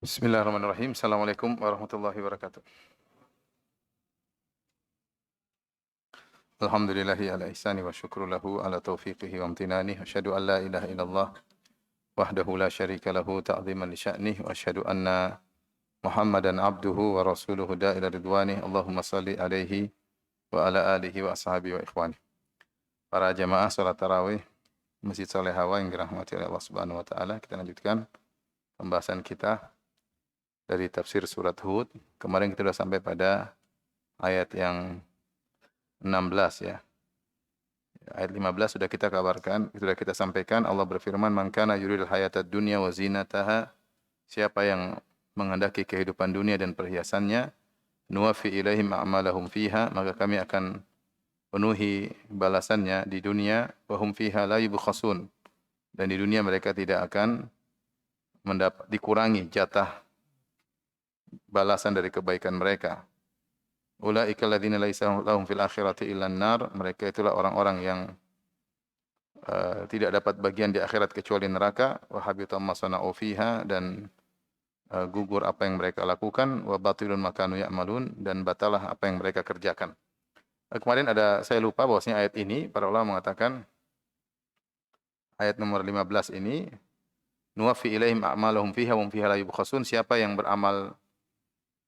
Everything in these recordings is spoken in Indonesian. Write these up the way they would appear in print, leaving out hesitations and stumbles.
Bismillahirrahmanirrahim. Assalamualaikum warahmatullahi wabarakatuh. Alhamdulillahi ala ihsani wa syukru lahu ala taufiqihi wa amtinani. Asyhadu an la ilaha illallah wahdahu la syarika lahu ta'ziman li sya'nih. Wa asyhadu anna Muhammadan abduhu wa rasuluhu da'ila ridwanih. Allahumma salli alaihi wa ala alihi wa ashabihi wa ikhwani. Para jamaah salat tarawih Masjid Saleh Hawa yang dirahmati oleh Allah Subhanahu wa taala, kita lanjutkan pembahasan kita dari tafsir surat Hud. Kemarin kita sudah sampai pada ayat yang 16 ya. Ayat 15 sudah kita kabarkan, sudah kita sampaikan. Allah berfirman, "Man kana yuridul hayatad dunya wa zinataha." Siapa yang menghendaki kehidupan dunia dan perhiasannya, nuwaffi ilaihim a'malahum fiha, maka kami akan penuhi balasannya di dunia, wa hum fiha la yubkhasun. Dan di dunia mereka tidak akan dikurangi jatah balasan dari kebaikan mereka. Ulaika alladziina laisa lahum fil akhirati illan nar. Mereka itulah orang-orang yang tidak dapat bagian di akhirat kecuali neraka. Wa habita ma sana'u fiha, dan gugur apa yang mereka lakukan. Wa batilun ma kanu ya'malun, dan batalah apa yang mereka kerjakan. Kemarin saya lupa bahwasanya ayat ini para ulama mengatakan ayat nomor 15 ini nuwaffi ilaihim a'malahum fiha wa hum fiha la yubkhasun. Siapa yang beramal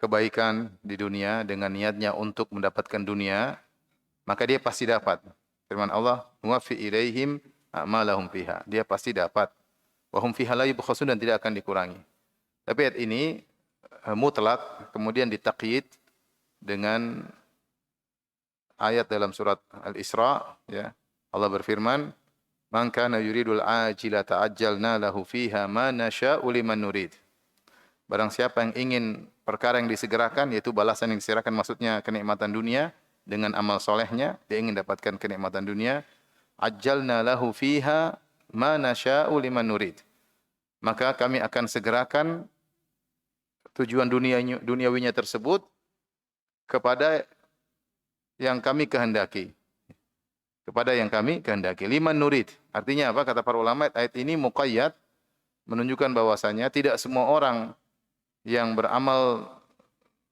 kebaikan di dunia dengan niatnya untuk mendapatkan dunia, maka dia pasti dapat. Firman Allah, "Nuwaffi ilaihim a'malahum fiha." Dia pasti dapat. Wa hum fiha la yubkhasun, dan tidak akan dikurangi. Tapi ayat ini mutlak, kemudian ditaqyid dengan ayat dalam surat Al-Isra ya. Allah berfirman, "Man kana yuridul ajilata ajjalna lahu fiha ma nasya'u liman nurid." Barang siapa yang ingin perkara yang disegerakan, yaitu balasan yang disegerakan, maksudnya kenikmatan dunia dengan amal solehnya, dia ingin dapatkan kenikmatan dunia, ajjalna lahu fiha ma nasya'u liman nurid. Maka kami akan segerakan tujuan duniawinya tersebut kepada yang kami kehendaki. Kepada yang kami kehendaki. Liman nurid. Artinya apa? Kata para ulama, ayat ini muqayyad, menunjukkan bahwasanya tidak semua orang yang beramal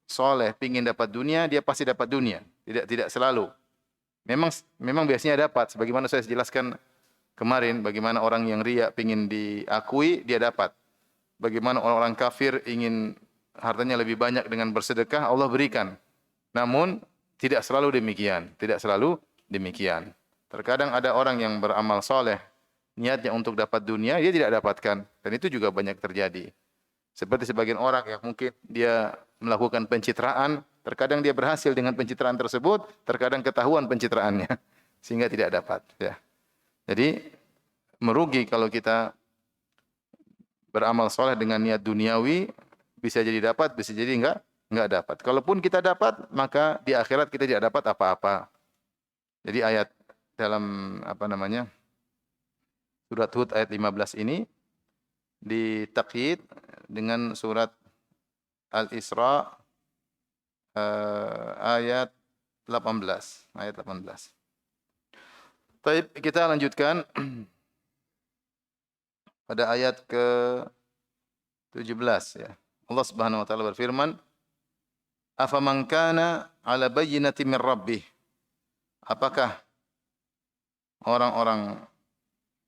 soleh pingin dapat dunia, dia pasti dapat dunia. Tidak selalu. Memang biasanya dapat. Sebagaimana saya jelaskan kemarin, bagaimana orang yang riya pingin diakui, dia dapat. Bagaimana orang-orang kafir ingin hartanya lebih banyak dengan bersedekah, Allah berikan. Namun tidak selalu demikian. Tidak selalu demikian. Terkadang ada orang yang beramal soleh, niatnya untuk dapat dunia, dia tidak dapatkan. Dan itu juga banyak terjadi. Seperti sebagian orang yang mungkin dia melakukan pencitraan, terkadang dia berhasil dengan pencitraan tersebut, terkadang ketahuan pencitraannya, sehingga tidak dapat. Ya. Jadi merugi kalau kita beramal soleh dengan niat duniawi, bisa jadi dapat, bisa jadi enggak dapat. Kalaupun kita dapat, maka di akhirat kita tidak dapat apa-apa. Jadi ayat dalam surat Hud ayat 15 ini ditakyid dengan surat Al-Isra ayat 18. Ayat 18. Baik, kita lanjutkan pada ayat ke-17 ya. Allah Subhanahu wa taala berfirman, "Afaman kana 'ala bayyinatin min rabbih." Apakah orang-orang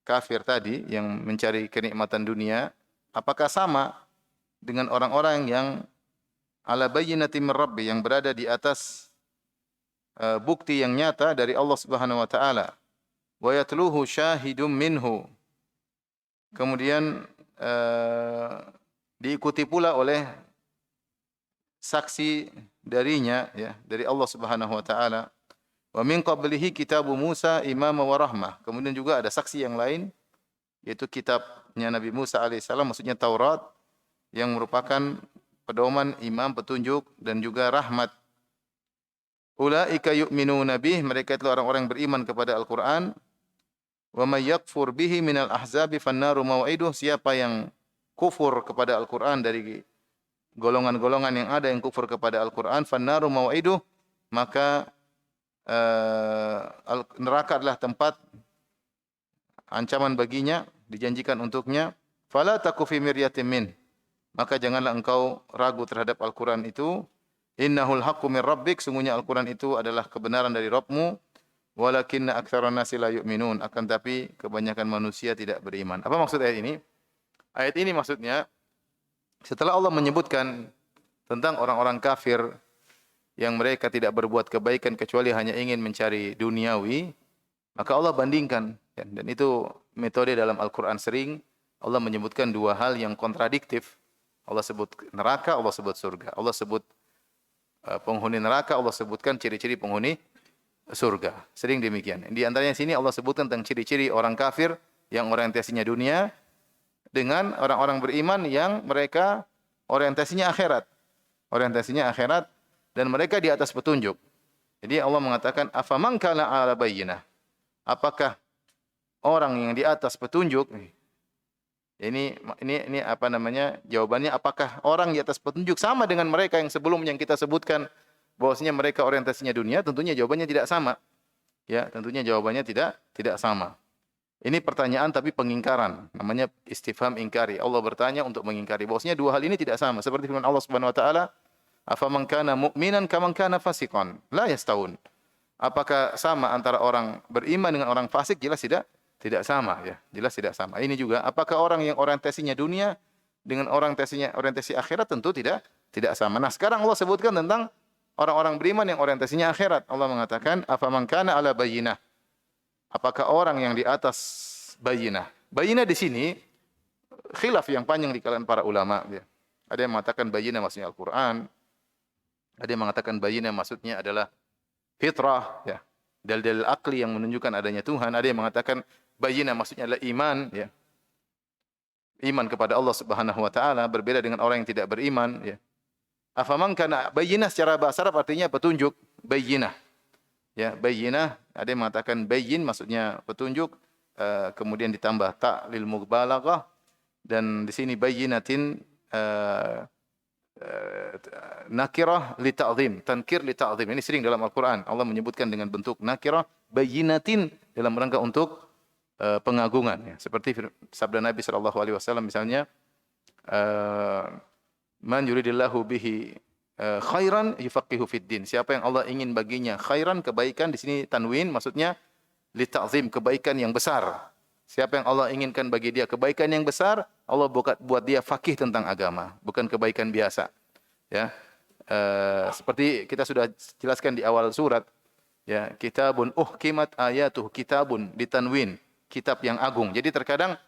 kafir tadi yang mencari kenikmatan dunia, apakah sama dengan orang-orang yang ala bayyinatin min rabbi, yang berada di atas bukti yang nyata dari Allah Subhanahu wa taala, wa yatluhu syahidum minhu, kemudian diikuti pula oleh saksi darinya ya, dari Allah Subhanahu wa taala. Wa min qablihi kitabu Musa imama wa rahmah. Kemudian juga ada saksi yang lain, yaitu kitabnya Nabi Musa alaihissalam, maksudnya Taurat, yang merupakan pedoman, imam, petunjuk, dan juga rahmat. Ulaika yu'minuna bih, mereka itu orang-orang yang beriman kepada Al-Quran. Wa may yakfur bihi minal ahzabi fannaru maw'iduh. Siapa yang kufur kepada Al-Quran dari golongan-golongan yang ada yang kufur kepada Al-Quran, fannaru maw'iduh, maka neraka adalah tempat ancaman baginya, dijanjikan untuknya. Fala taku fi miryatin min. maka janganlah engkau ragu terhadap Al-Quran itu. Innahul haqqu min rabbik, sungguhnya Al-Quran itu adalah kebenaran dari Rabbmu. Walakinna aktsaran nasi la yu'minun, akan tapi kebanyakan manusia tidak beriman. Apa maksud ayat ini? Ayat ini maksudnya, setelah Allah menyebutkan tentang orang-orang kafir yang mereka tidak berbuat kebaikan kecuali hanya ingin mencari duniawi, maka Allah bandingkan. Dan itu metode dalam Al-Quran sering Allah menyebutkan dua hal yang kontradiktif. Allah sebut neraka, Allah sebut surga. Allah sebut penghuni neraka, Allah sebutkan ciri-ciri penghuni surga. Sering demikian. Di antaranya sini Allah sebutkan tentang ciri-ciri orang kafir yang orientasinya dunia dengan orang-orang beriman yang mereka orientasinya akhirat. Orientasinya akhirat dan mereka di atas petunjuk. Jadi Allah mengatakan afaman kana ala bayyinah. Apakah orang yang di atas petunjuk, ini apa namanya? Jawabannya, apakah orang di atas petunjuk sama dengan mereka yang sebelum yang kita sebutkan bahwasanya mereka orientasinya dunia? Tentunya jawabannya tidak sama. Ya, tentunya jawabannya tidak sama. Ini pertanyaan tapi pengingkaran, namanya istifham ingkari. Allah bertanya untuk mengingkari bahwasanya dua hal ini tidak sama. Seperti firman Allah Subhanahu wa taala, afaman kana mu'minan kaman kana fasiqan la yastawun. Apakah sama antara orang beriman dengan orang fasik? Jelas tidak sama, ya. Jelas tidak sama. Ini juga, apakah orang yang orientasinya dunia dengan orientasi akhirat? Tentu tidak sama. Nah, sekarang Allah sebutkan tentang orang-orang beriman yang orientasinya akhirat. Allah mengatakan afaman kana ala bayyinah. Apakah orang yang di atas bayyinah? Bayyinah di sini khilaf yang panjang di kalangan para ulama, ya. Ada yang mengatakan bayyinah maksudnya Al-Qur'an. Ada yang mengatakan bayyinah maksudnya adalah fitrah, ya. Dalil-dalil akli yang menunjukkan adanya Tuhan. Ada yang mengatakan bayyinah maksudnya adalah iman, ya. Iman kepada Allah Subhanahu wa taala berbeda dengan orang yang tidak beriman, ya. Afaman kana bayyinah secara bahasa Arab artinya petunjuk, bayyinah. Ya, bayyinah, ada yang mengatakan bayyin maksudnya petunjuk, kemudian ditambah ta lil mubalaghah, dan di sini bayyinatin nakirah li ta'zim, tankir li ta'zim. Ini sering dalam Al-Qur'an Allah menyebutkan dengan bentuk nakirah, bayyinatin dalam rangka untuk pengagungan, ya. Seperti sabda Nabi sallallahu alaihi wasallam misalnya, man yuridillahu bihi khairan yufaqihu fid din. Siapa yang Allah ingin baginya khairan, kebaikan, di sini tanwin maksudnya li ta'zim, kebaikan yang besar. Siapa yang Allah inginkan bagi dia kebaikan yang besar, Allah buat dia faqih tentang agama, bukan kebaikan biasa. Ya. Seperti kita sudah jelaskan di awal surat, ya, kitabun uhkimat ayatuh, kitabun ditanwin, kitab yang agung. Jadi terkadang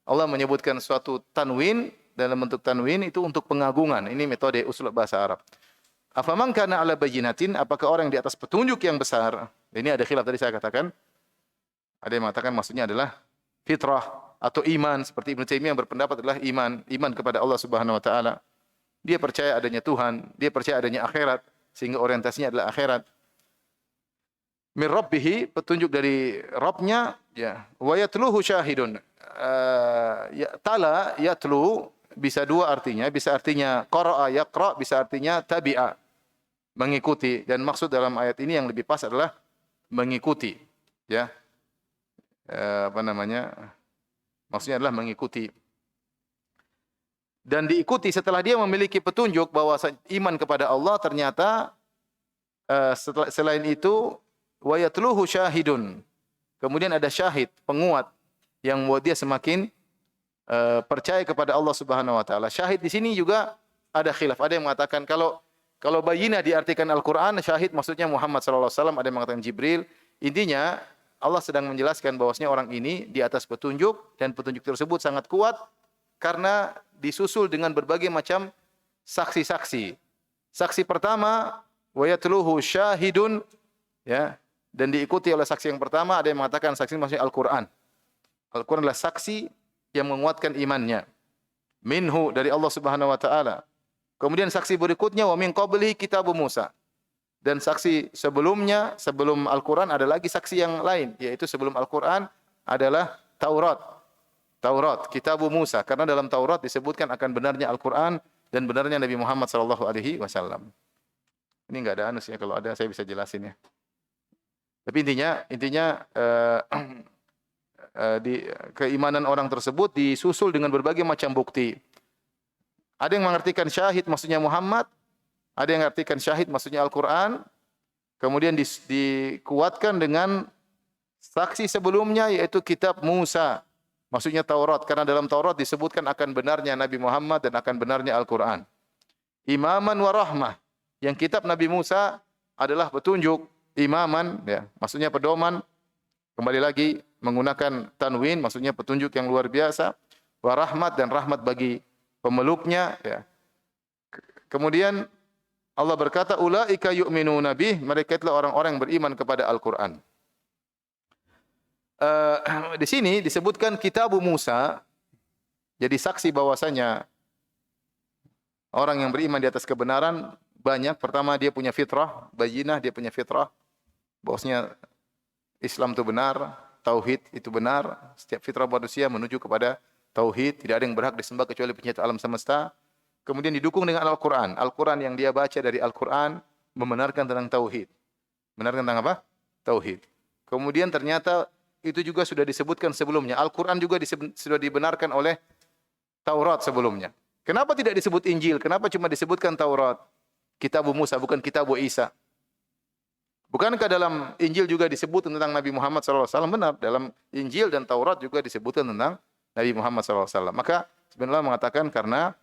Allah menyebutkan suatu tanwin dalam bentuk tanwin itu untuk pengagungan. Ini metode usul bahasa Arab. Afaman kana ala bayyinatin, apakah orang di atas petunjuk yang besar? Ini ada khilaf tadi saya katakan. Ada yang mengatakan maksudnya adalah fitrah atau iman, seperti Ibnu Taimiyah yang berpendapat adalah iman kepada Allah Subhanahu wa taala. Dia percaya adanya Tuhan, dia percaya adanya akhirat, sehingga orientasinya adalah akhirat. Min rabbih, petunjuk dari Rabbnya, ya. Wa yatluhu syahidun. Tala yatlu bisa dua artinya, bisa artinya qara'a yaqra, bisa artinya tabi'a, mengikuti, dan maksud dalam ayat ini yang lebih pas adalah mengikuti, ya. Apa namanya? Maksudnya adalah mengikuti. Dan diikuti setelah dia memiliki petunjuk bahwa iman kepada Allah, ternyata selain itu wa yatluhu syahidun. Kemudian ada syahid, penguat yang membuat dia semakin percaya kepada Allah Subhanahu wa taala. Syahid di sini juga ada khilaf. Ada yang mengatakan kalau bayyinah diartikan Al-Qur'an, syahid maksudnya Muhammad sallallahu alaihi wasallam, ada yang mengatakan Jibril. Intinya Allah sedang menjelaskan bahwasanya orang ini di atas petunjuk, dan petunjuk tersebut sangat kuat karena disusul dengan berbagai macam saksi-saksi. Saksi pertama wa yatluhu syahidun, ya, dan diikuti oleh saksi yang pertama. Ada yang mengatakan saksi maksudnya Al-Qur'an. Al-Qur'an adalah saksi yang menguatkan imannya. Minhu, dari Allah Subhanahu wa taala. Kemudian saksi berikutnya wa min qablihi kitabu Musa. Dan saksi sebelumnya, sebelum Al-Qur'an ada lagi saksi yang lain, yaitu sebelum Al-Qur'an adalah Taurat. Taurat, kitabu Musa, karena dalam Taurat disebutkan akan benarnya Al-Qur'an dan benarnya Nabi Muhammad sallallahu alaihi wasallam. Ini enggak ada anus ya, kalau ada saya bisa jelasin ya. Tapi intinya di keimanan orang tersebut disusul dengan berbagai macam bukti. Ada yang mengartikan syahid maksudnya Muhammad, ada yang mengartikan syahid maksudnya Al-Quran, kemudian dikuatkan dengan saksi sebelumnya yaitu kitab Musa, maksudnya Taurat, karena dalam Taurat disebutkan akan benarnya Nabi Muhammad dan akan benarnya Al-Quran. Imaman wa rahmah, yang kitab Nabi Musa adalah petunjuk, imaman, ya, maksudnya pedoman, kembali lagi menggunakan tanwin, maksudnya petunjuk yang luar biasa, wa rahmat, dan rahmat bagi pemeluknya. Ya. Kemudian Allah berkata, ulaika yu'minuna bih, mereka itulah orang-orang yang beriman kepada Al-Quran. Di sini disebutkan kitab Musa, jadi saksi bahwasanya orang yang beriman di atas kebenaran banyak. Pertama, dia punya fitrah, bayinah, dia punya fitrah bahwasanya Islam itu benar, tauhid itu benar. Setiap fitrah manusia menuju kepada tauhid, tidak ada yang berhak disembah kecuali pencipta alam semesta. Kemudian didukung dengan Al-Quran. Al-Quran yang dia baca dari Al-Quran membenarkan tentang tauhid. Benarkan tentang apa? Tauhid. Kemudian ternyata itu juga sudah disebutkan sebelumnya. Al-Quran juga sudah dibenarkan oleh Taurat sebelumnya. Kenapa tidak disebut Injil? Kenapa cuma disebutkan Taurat? Kitab Musa, bukan Kitab Isa. Bukankah dalam Injil juga disebut tentang Nabi Muhammad SAW? Benar, dalam Injil dan Taurat juga disebutkan tentang Nabi Muhammad SAW. Maka sebenarnya mengatakan karena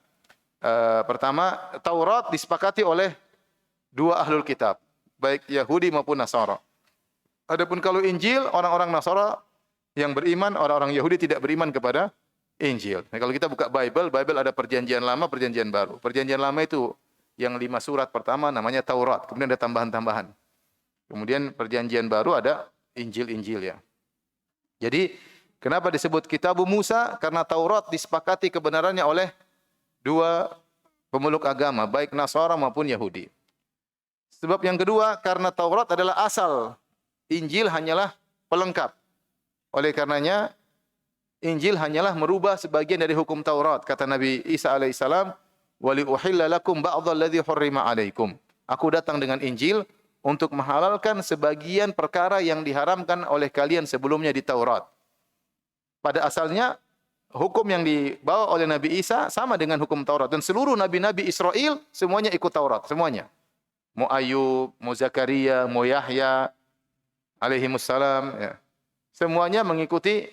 pertama, Taurat disepakati oleh dua ahlul kitab, baik Yahudi maupun Nasara. Adapun kalau Injil, orang-orang Nasara yang beriman, orang-orang Yahudi tidak beriman kepada Injil. Nah, kalau kita buka Bible, Bible ada perjanjian lama, perjanjian baru. Perjanjian lama itu yang 5 surat pertama namanya Taurat, kemudian ada tambahan-tambahan. Kemudian perjanjian baru ada Injil-Injil ya. Jadi, kenapa disebut Kitab Musa? Karena Taurat disepakati kebenarannya oleh dua pemeluk agama, baik Nasara maupun Yahudi. Sebab yang kedua, karena Taurat adalah asal, Injil hanyalah pelengkap. Oleh karenanya, Injil hanyalah merubah sebagian dari hukum Taurat. Kata Nabi Isa alaihissalam, "Wali uhilla lakum ba'dalladzi hurrima alaikum." Aku datang dengan Injil untuk menghalalkan sebagian perkara yang diharamkan oleh kalian sebelumnya di Taurat. Pada asalnya, hukum yang dibawa oleh Nabi Isa sama dengan hukum Taurat. Dan seluruh nabi-nabi Israel semuanya ikut Taurat. Semuanya. Mau Ayub, mau Zakaria, mau Yahya, alaihimussalam. Ya. Semuanya mengikuti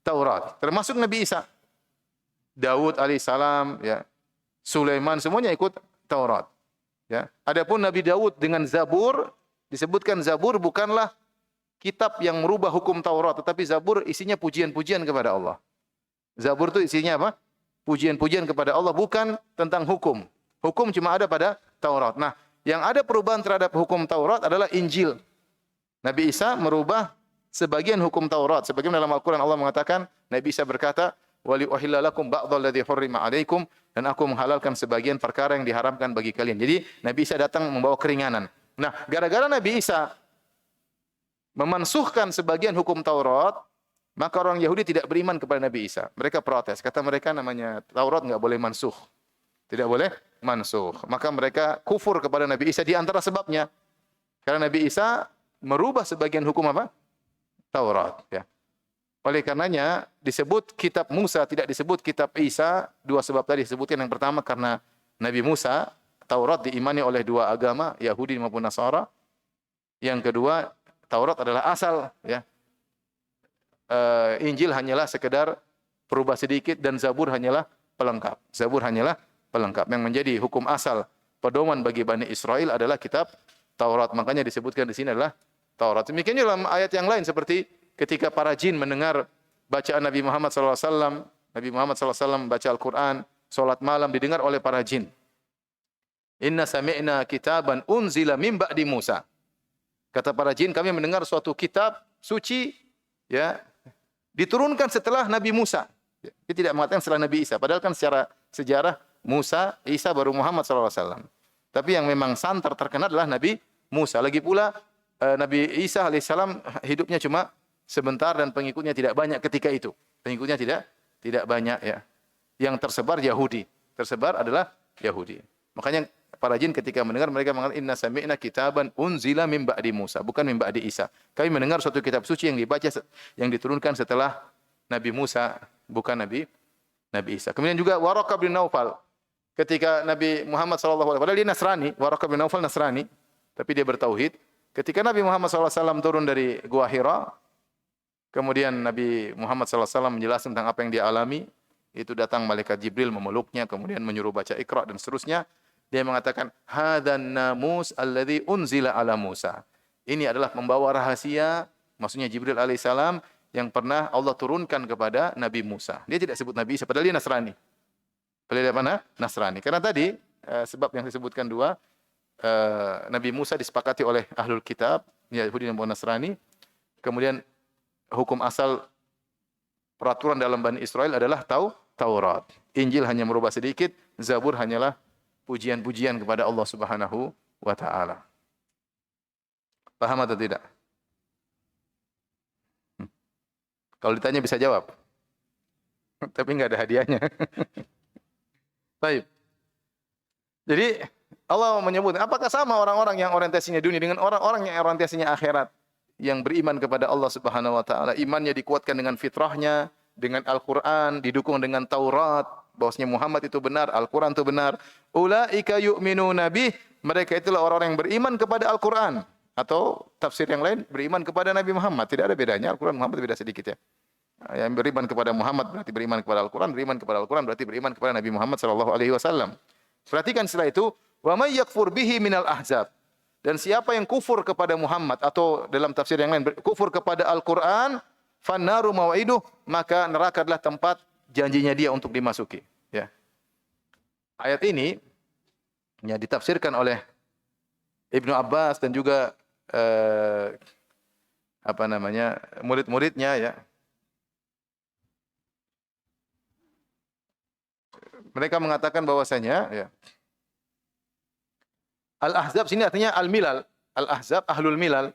Taurat. Termasuk Nabi Isa. Daud alaihissalam, ya. Sulaiman, semuanya ikut Taurat. Ya. Adapun Nabi Daud dengan Zabur, disebutkan Zabur bukanlah kitab yang merubah hukum Taurat, tetapi Zabur isinya pujian-pujian kepada Allah. Zabur itu isinya apa? Pujian-pujian kepada Allah, bukan tentang hukum. Hukum cuma ada pada Taurat. Nah, yang ada perubahan terhadap hukum Taurat adalah Injil. Nabi Isa merubah sebagian hukum Taurat. Sebagian dalam Al-Quran Allah mengatakan, Nabi Isa berkata, "Wali uhilla lakum ba'dalladzi hurrima 'alaikum," dan aku menghalalkan sebagian perkara yang diharamkan bagi kalian. Jadi Nabi Isa datang membawa keringanan. Nah, gara-gara Nabi Isa memansuhkan sebagian hukum Taurat, maka orang Yahudi tidak beriman kepada Nabi Isa. Mereka protes. Kata mereka namanya Taurat enggak boleh mansuh. Tidak boleh mansuh. Maka mereka kufur kepada Nabi Isa di antara sebabnya. Karena Nabi Isa merubah sebagian hukum apa? Taurat. Ya. Oleh karenanya disebut kitab Musa, tidak disebut kitab Isa. Dua sebab tadi disebutkan. Yang pertama karena Nabi Musa, Taurat diimani oleh dua agama, Yahudi maupun Nasara. Yang kedua, Taurat adalah asal. Ya. Injil hanyalah sekedar perubah sedikit dan Zabur hanyalah pelengkap. Zabur hanyalah pelengkap. Yang menjadi hukum asal pedoman bagi Bani Israel adalah kitab Taurat. Makanya disebutkan di sini adalah Taurat. Demikian juga dalam ayat yang lain seperti ketika para jin mendengar bacaan Nabi Muhammad SAW. Nabi Muhammad SAW baca Al-Quran, solat malam didengar oleh para jin. Inna sami'na kitaban unzila min ba'di Musa. Kata para jin, kami mendengar suatu kitab suci, ya, diturunkan setelah Nabi Musa. Dia tidak mengatakan setelah Nabi Isa. Padahal kan secara sejarah Musa, Isa baru Muhammad SAW. Tapi yang memang santer terkenal adalah Nabi Musa. Lagi pula Nabi Isa alaihissalam hidupnya cuma sebentar dan pengikutnya tidak banyak ketika itu. Pengikutnya tidak banyak ya. Yang tersebar Yahudi. Tersebar adalah Yahudi. Makanya para jin ketika mendengar mereka mengatakan inna sami'na kitaban unzila min ba'di Musa, bukan min ba'di Isa. Kami mendengar suatu kitab suci yang dibaca yang diturunkan setelah Nabi Musa, bukan Nabi Isa. Kemudian juga Waraqah bin Naufal. ketika Nabi Muhammad SAW, padahal dia Nasrani, Waraqah bin Naufal Nasrani, tapi dia bertauhid. Ketika Nabi Muhammad SAW turun dari Gua Hira, kemudian Nabi Muhammad SAW menjelaskan tentang apa yang dia alami, itu datang malaikat Jibril memeluknya, kemudian menyuruh baca Iqra dan seterusnya. Dia mengatakan, "Hadzan namus alladzi unzila ala Musa." Ini adalah membawa rahasia, maksudnya Jibril alaihissalam yang pernah Allah turunkan kepada Nabi Musa. Dia tidak sebut Nabi Isa, padahal dia Nasrani. Padahal dia mana? Nasrani. Karena tadi sebab yang disebutkan dua, Nabi Musa disepakati oleh ahlul kitab, Yahudi dan Nasrani. Kemudian hukum asal peraturan dalam Bani Israel adalah Taurat. Injil hanya merubah sedikit, Zabur hanyalah pujian-pujian kepada Allah Subhanahu wa taala. Paham atau tidak? Kalau ditanya bisa jawab. Tapi enggak ada hadiahnya. Baik. Jadi Allah menyebut, apakah sama orang-orang yang orientasinya dunia dengan orang-orang yang orientasinya akhirat, yang beriman kepada Allah Subhanahu wa taala, imannya dikuatkan dengan fitrahnya, dengan Al-Qur'an, didukung dengan Taurat, bahwasanya Muhammad itu benar, Al-Qur'an itu benar. Ulaika yu'minuna bih, mereka itulah orang-orang yang beriman kepada Al-Qur'an, atau tafsir yang lain beriman kepada Nabi Muhammad. Tidak ada bedanya, Al-Qur'an Muhammad beda sedikit ya. Yang beriman kepada Muhammad berarti beriman kepada Al-Qur'an, beriman kepada Al-Qur'an berarti beriman kepada Nabi Muhammad sallallahu alaihi wasallam. Perhatikan setelah itu, wa may yakfur bihi minal ahzab. Dan siapa yang kufur kepada Muhammad, atau dalam tafsir yang lain kufur kepada Al-Qur'an, fannaru mau'iduh, maka neraka adalah tempat janjinya dia untuk dimasuki, ya. Ayat ini ya ditafsirkan oleh Ibnu Abbas dan juga murid-muridnya ya. Mereka mengatakan bahwasanya ya, Al-Ahzab sini artinya Al-Milal. Al-Ahzab ahlul milal.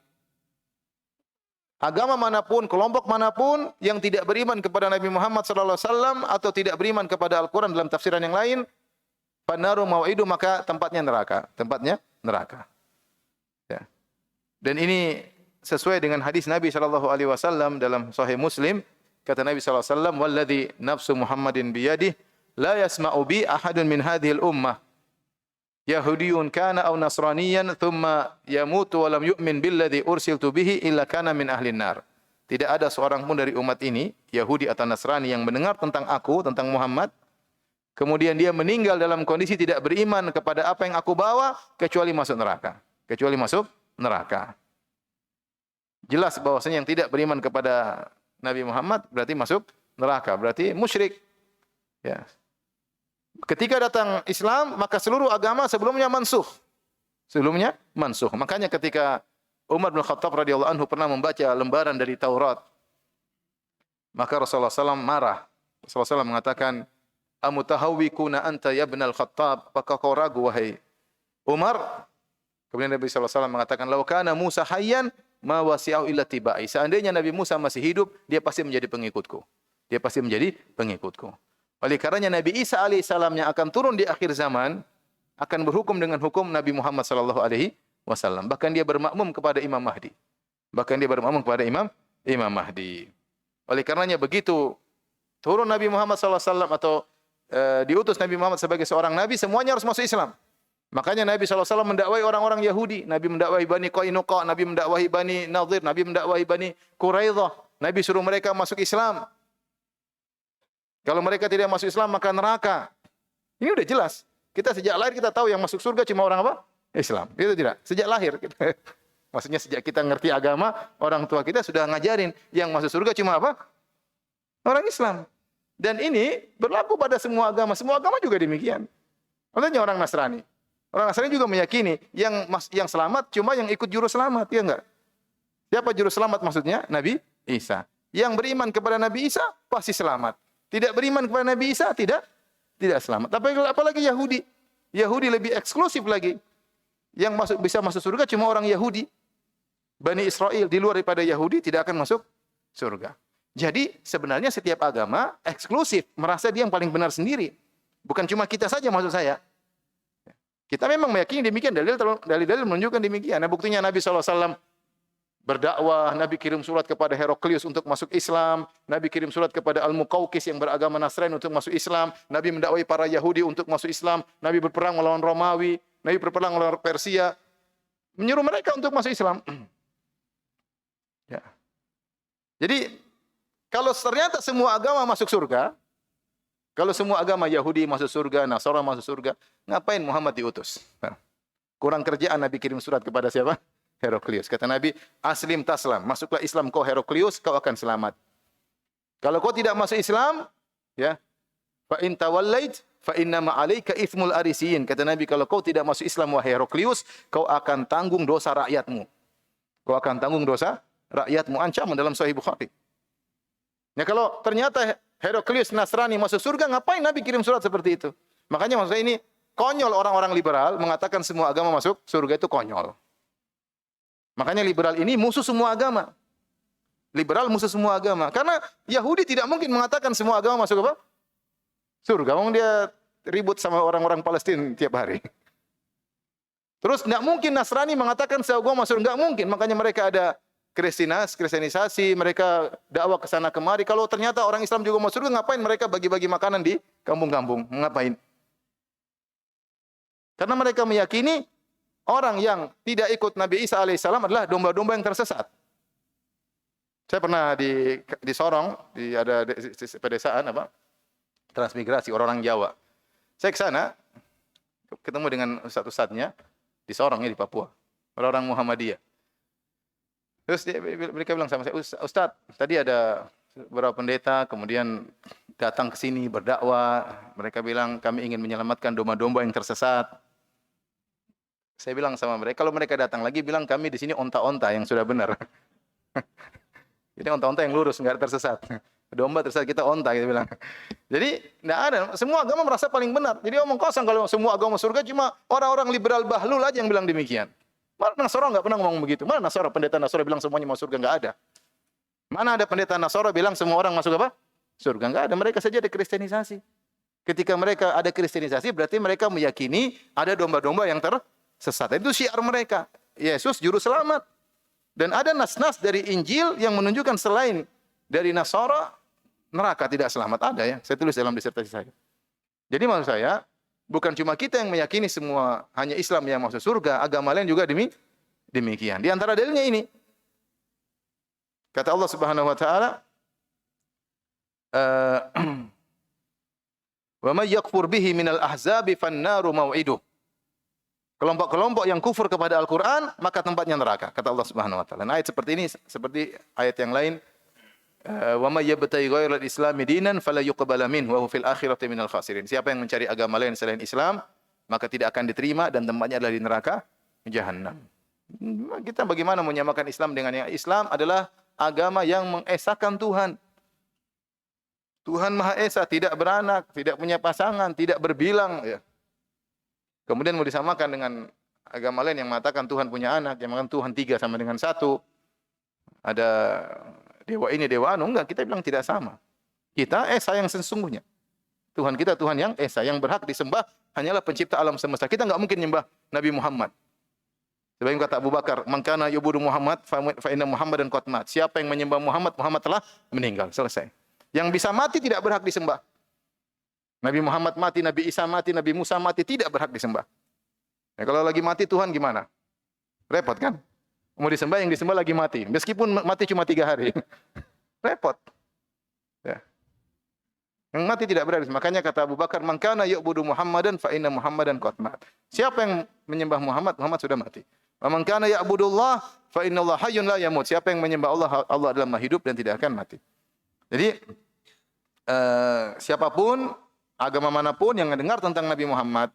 Agama manapun, kelompok manapun yang tidak beriman kepada Nabi Muhammad sallallahu alaihi wasallam atau tidak beriman kepada Al-Qur'an dalam tafsiran yang lain, fannaru mau'idu, maka tempatnya neraka. Tempatnya neraka. Ya. Dan ini sesuai dengan hadis Nabi sallallahu alaihi wasallam dalam Sahih Muslim, kata Nabi sallallahu alaihi wasallam, "Walladzi nafsu Muhammadin biyadihi la yasma'u bi ahadun min hadhil ummah Yahudiyun kana aw Nasraniyan thumma yamutu wa lam yu'min billadzi ursiltu bihi illa kana min ahlin nar." Tidak ada seorang pun dari umat ini, Yahudi atau Nasrani, yang mendengar tentang aku, tentang Muhammad, kemudian dia meninggal dalam kondisi tidak beriman kepada apa yang aku bawa, kecuali masuk neraka. Kecuali masuk neraka. Jelas bahwasanya yang tidak beriman kepada Nabi Muhammad berarti masuk neraka, berarti musyrik. Ya. Ketika datang Islam, maka seluruh agama sebelumnya mansuh. Sebelumnya mansuh. Makanya ketika Umar bin Khattab radhiyallahu anhu pernah membaca lembaran dari Taurat, maka Rasulullah SAW marah. Rasulullah SAW mengatakan, "Amutahawwikuna anta ya ibnal Khattab?" Apakah kau ragu wahai Umar? Kemudian Nabi SAW mengatakan, "Lau kana Musa hayyan ma wasi'ahu illa tibai." Seandainya Nabi Musa masih hidup, dia pasti menjadi pengikutku. Dia pasti menjadi pengikutku. Oleh karenanya Nabi Isa alaihissalam yang akan turun di akhir zaman akan berhukum dengan hukum Nabi Muhammad sallallahu alaihi wasallam. Bahkan dia bermakmum kepada Imam Mahdi. Bahkan dia bermakmum kepada Imam Mahdi. Oleh karenanya begitu turun Nabi Muhammad sallallahu alaihi wasallam atau diutus Nabi Muhammad sebagai seorang nabi, semuanya harus masuk Islam. Makanya Nabi sallallahu alaihi wasallam mendakwai orang-orang Yahudi, Nabi mendakwahi Bani Qainuqa, Nabi mendakwahi Bani Nadir, Nabi mendakwahi Bani Quraidah. Nabi suruh mereka masuk Islam. Kalau mereka tidak masuk Islam maka neraka. Ini udah jelas. Kita sejak lahir kita tahu yang masuk surga cuma orang apa? Islam. Itu tidak. Sejak lahir kita. Maksudnya sejak kita ngerti agama, orang tua kita sudah ngajarin yang masuk surga cuma apa? Orang Islam. Dan ini berlaku pada semua agama. Semua agama juga demikian. Maksudnya orang Nasrani. Orang Nasrani juga meyakini yang selamat cuma yang ikut juru selamat, ya enggak? Siapa juru selamat maksudnya? Nabi Isa. Yang beriman kepada Nabi Isa pasti selamat. Tidak beriman kepada Nabi Isa tidak selamat. Tapi apalagi Yahudi. Yahudi lebih eksklusif lagi. Yang bisa masuk surga cuma orang Yahudi. Bani Israel di luar daripada Yahudi tidak akan masuk surga. Jadi sebenarnya setiap agama eksklusif, merasa dia yang paling benar sendiri. Bukan cuma kita saja maksud saya. Kita memang meyakini demikian, dalil-dalil menunjukkan demikian. Nah, buktinya Nabi SAW berdakwah, Nabi kirim surat kepada Heraklius untuk masuk Islam, Nabi kirim surat kepada Al-Muqawqis yang beragama Nasrani untuk masuk Islam, Nabi mendakwai para Yahudi untuk masuk Islam, Nabi berperang melawan Romawi, Nabi berperang melawan Persia, menyuruh mereka untuk masuk Islam. Ya. Jadi, kalau ternyata semua agama masuk surga, kalau semua agama Yahudi masuk surga, Nasara masuk surga, ngapain Muhammad diutus? Nah, kurang kerjaan Nabi kirim surat kepada siapa? Heraklius. Kata Nabi, aslim taslam. Masuklah Islam kau Heraklius, kau akan selamat. Kalau kau tidak masuk Islam, ya, fa in tawallait fa inna ma 'alaika itsmul arisiyin. Kata Nabi, kalau kau tidak masuk Islam wahai Heraklius, kau akan tanggung dosa rakyatmu. Kau akan tanggung dosa rakyatmu. Ancaman dalam Sahih Bukhari. Ya, kalau ternyata Heraklius Nasrani masuk surga, ngapain Nabi kirim surat seperti itu? Makanya maksud saya ini konyol orang-orang liberal mengatakan semua agama masuk surga, itu konyol. Makanya liberal ini musuh semua agama. Liberal musuh semua agama. Karena Yahudi tidak mungkin mengatakan semua agama masuk apa? Surga. Wong dia ribut sama orang-orang Palestina tiap hari. Terus tidak mungkin Nasrani mengatakan semua agama masuk. Enggak mungkin. Makanya mereka ada kristenisasi, mereka dakwah ke sana kemari. Kalau ternyata orang Islam juga masuk surga, ngapain mereka bagi-bagi makanan di kampung-kampung? Ngapain? Karena mereka meyakini orang yang tidak ikut Nabi Isa alaihissalam adalah domba-domba yang tersesat. Saya pernah di Sorong, ada pedesaan apa? Transmigrasi orang-orang Jawa. Saya ke sana ketemu dengan ustadz-ustadznya di Sorong di Papua, orang-orang Muhammadiyah. Terus mereka bilang sama saya, Ustadz, tadi ada beberapa pendeta kemudian datang ke sini berdakwah. Mereka bilang kami ingin menyelamatkan domba-domba yang tersesat. Saya bilang sama mereka, kalau mereka datang lagi, bilang kami di sini onta-onta yang sudah benar. Jadi onta-onta yang lurus, nggak tersesat. Domba tersesat, kita onta, kita bilang. Jadi, nggak ada. Semua agama merasa paling benar. Jadi omong kosong kalau semua agama surga, cuma orang-orang liberal bahlul aja yang bilang demikian. Mana Nasara nggak pernah ngomong begitu. Mana Nasara, pendeta Nasara bilang semuanya masuk surga, nggak ada. Mana ada pendeta Nasara bilang semua orang masuk apa? Surga, nggak ada. Mereka saja ada kristenisasi. Ketika mereka ada kristenisasi, berarti mereka meyakini ada domba-domba yang tersesat. Itu syiar mereka. Yesus juru selamat. Dan ada nas-nas dari Injil yang menunjukkan selain dari Nasara, neraka tidak selamat. Ada ya. Saya tulis dalam disertasi saya. Jadi maksud saya, bukan cuma kita yang meyakini semua hanya Islam yang masuk surga, agama lain juga demikian. Di antara dalilnya ini, kata Allah Subhanahu wa taala, "Wa may yakfur bihi minal ahzabi fan-naru maw'iduh." Kelompok-kelompok yang kufur kepada Al-Quran, maka tempatnya neraka. Kata Allah Subhanahu wa ta'ala. Nah, ayat seperti ini, seperti ayat yang lain. Wa may yabtaghi ghairal islami dinan fala yuqbala minhu wa huwa fil akhirati minal khasirin. Siapa yang mencari agama lain selain Islam, maka tidak akan diterima dan tempatnya adalah di neraka jahanam. Kita bagaimana menyamakan Islam dengan yang Islam adalah agama yang mengesahkan Tuhan. Tuhan Maha Esa, tidak beranak, tidak punya pasangan, tidak berbilang, ya. Kemudian mau disamakan dengan agama lain yang mengatakan Tuhan punya anak, yang mengatakan Tuhan 3 sama dengan 1. Ada dewa ini, dewa anu, enggak, kita bilang tidak sama. Kita Esa yang sesungguhnya. Tuhan kita Tuhan yang Esa, yang berhak disembah hanyalah pencipta alam semesta. Kita enggak mungkin nyembah Nabi Muhammad. Sebagaimana kata Abu Bakar, "Man kana yubudu Muhammad fa inna Muhammadan qad mat." Siapa yang menyembah Muhammad, Muhammad telah meninggal. Selesai. Yang bisa mati tidak berhak disembah. Nabi Muhammad mati, Nabi Isa mati, Nabi Musa mati, tidak berhak disembah. Ya, kalau lagi mati Tuhan gimana? Repot kan? Mau disembah, yang disembah lagi mati. Meskipun mati cuma 3 hari. Repot. Ya. Yang mati tidak berhak disembah. Makanya kata Abu Bakar, "Man kana yu'budu Muhammadan fa inna Muhammadan qad mat." Siapa yang menyembah Muhammad, Muhammad sudah mati. Wa man kana ya'budullah fa innallaha hayyun la yamut. Siapa yang menyembah Allah, Allah adalah Maha hidup dan tidak akan mati. Jadi siapapun, agama manapun yang mendengar tentang Nabi Muhammad,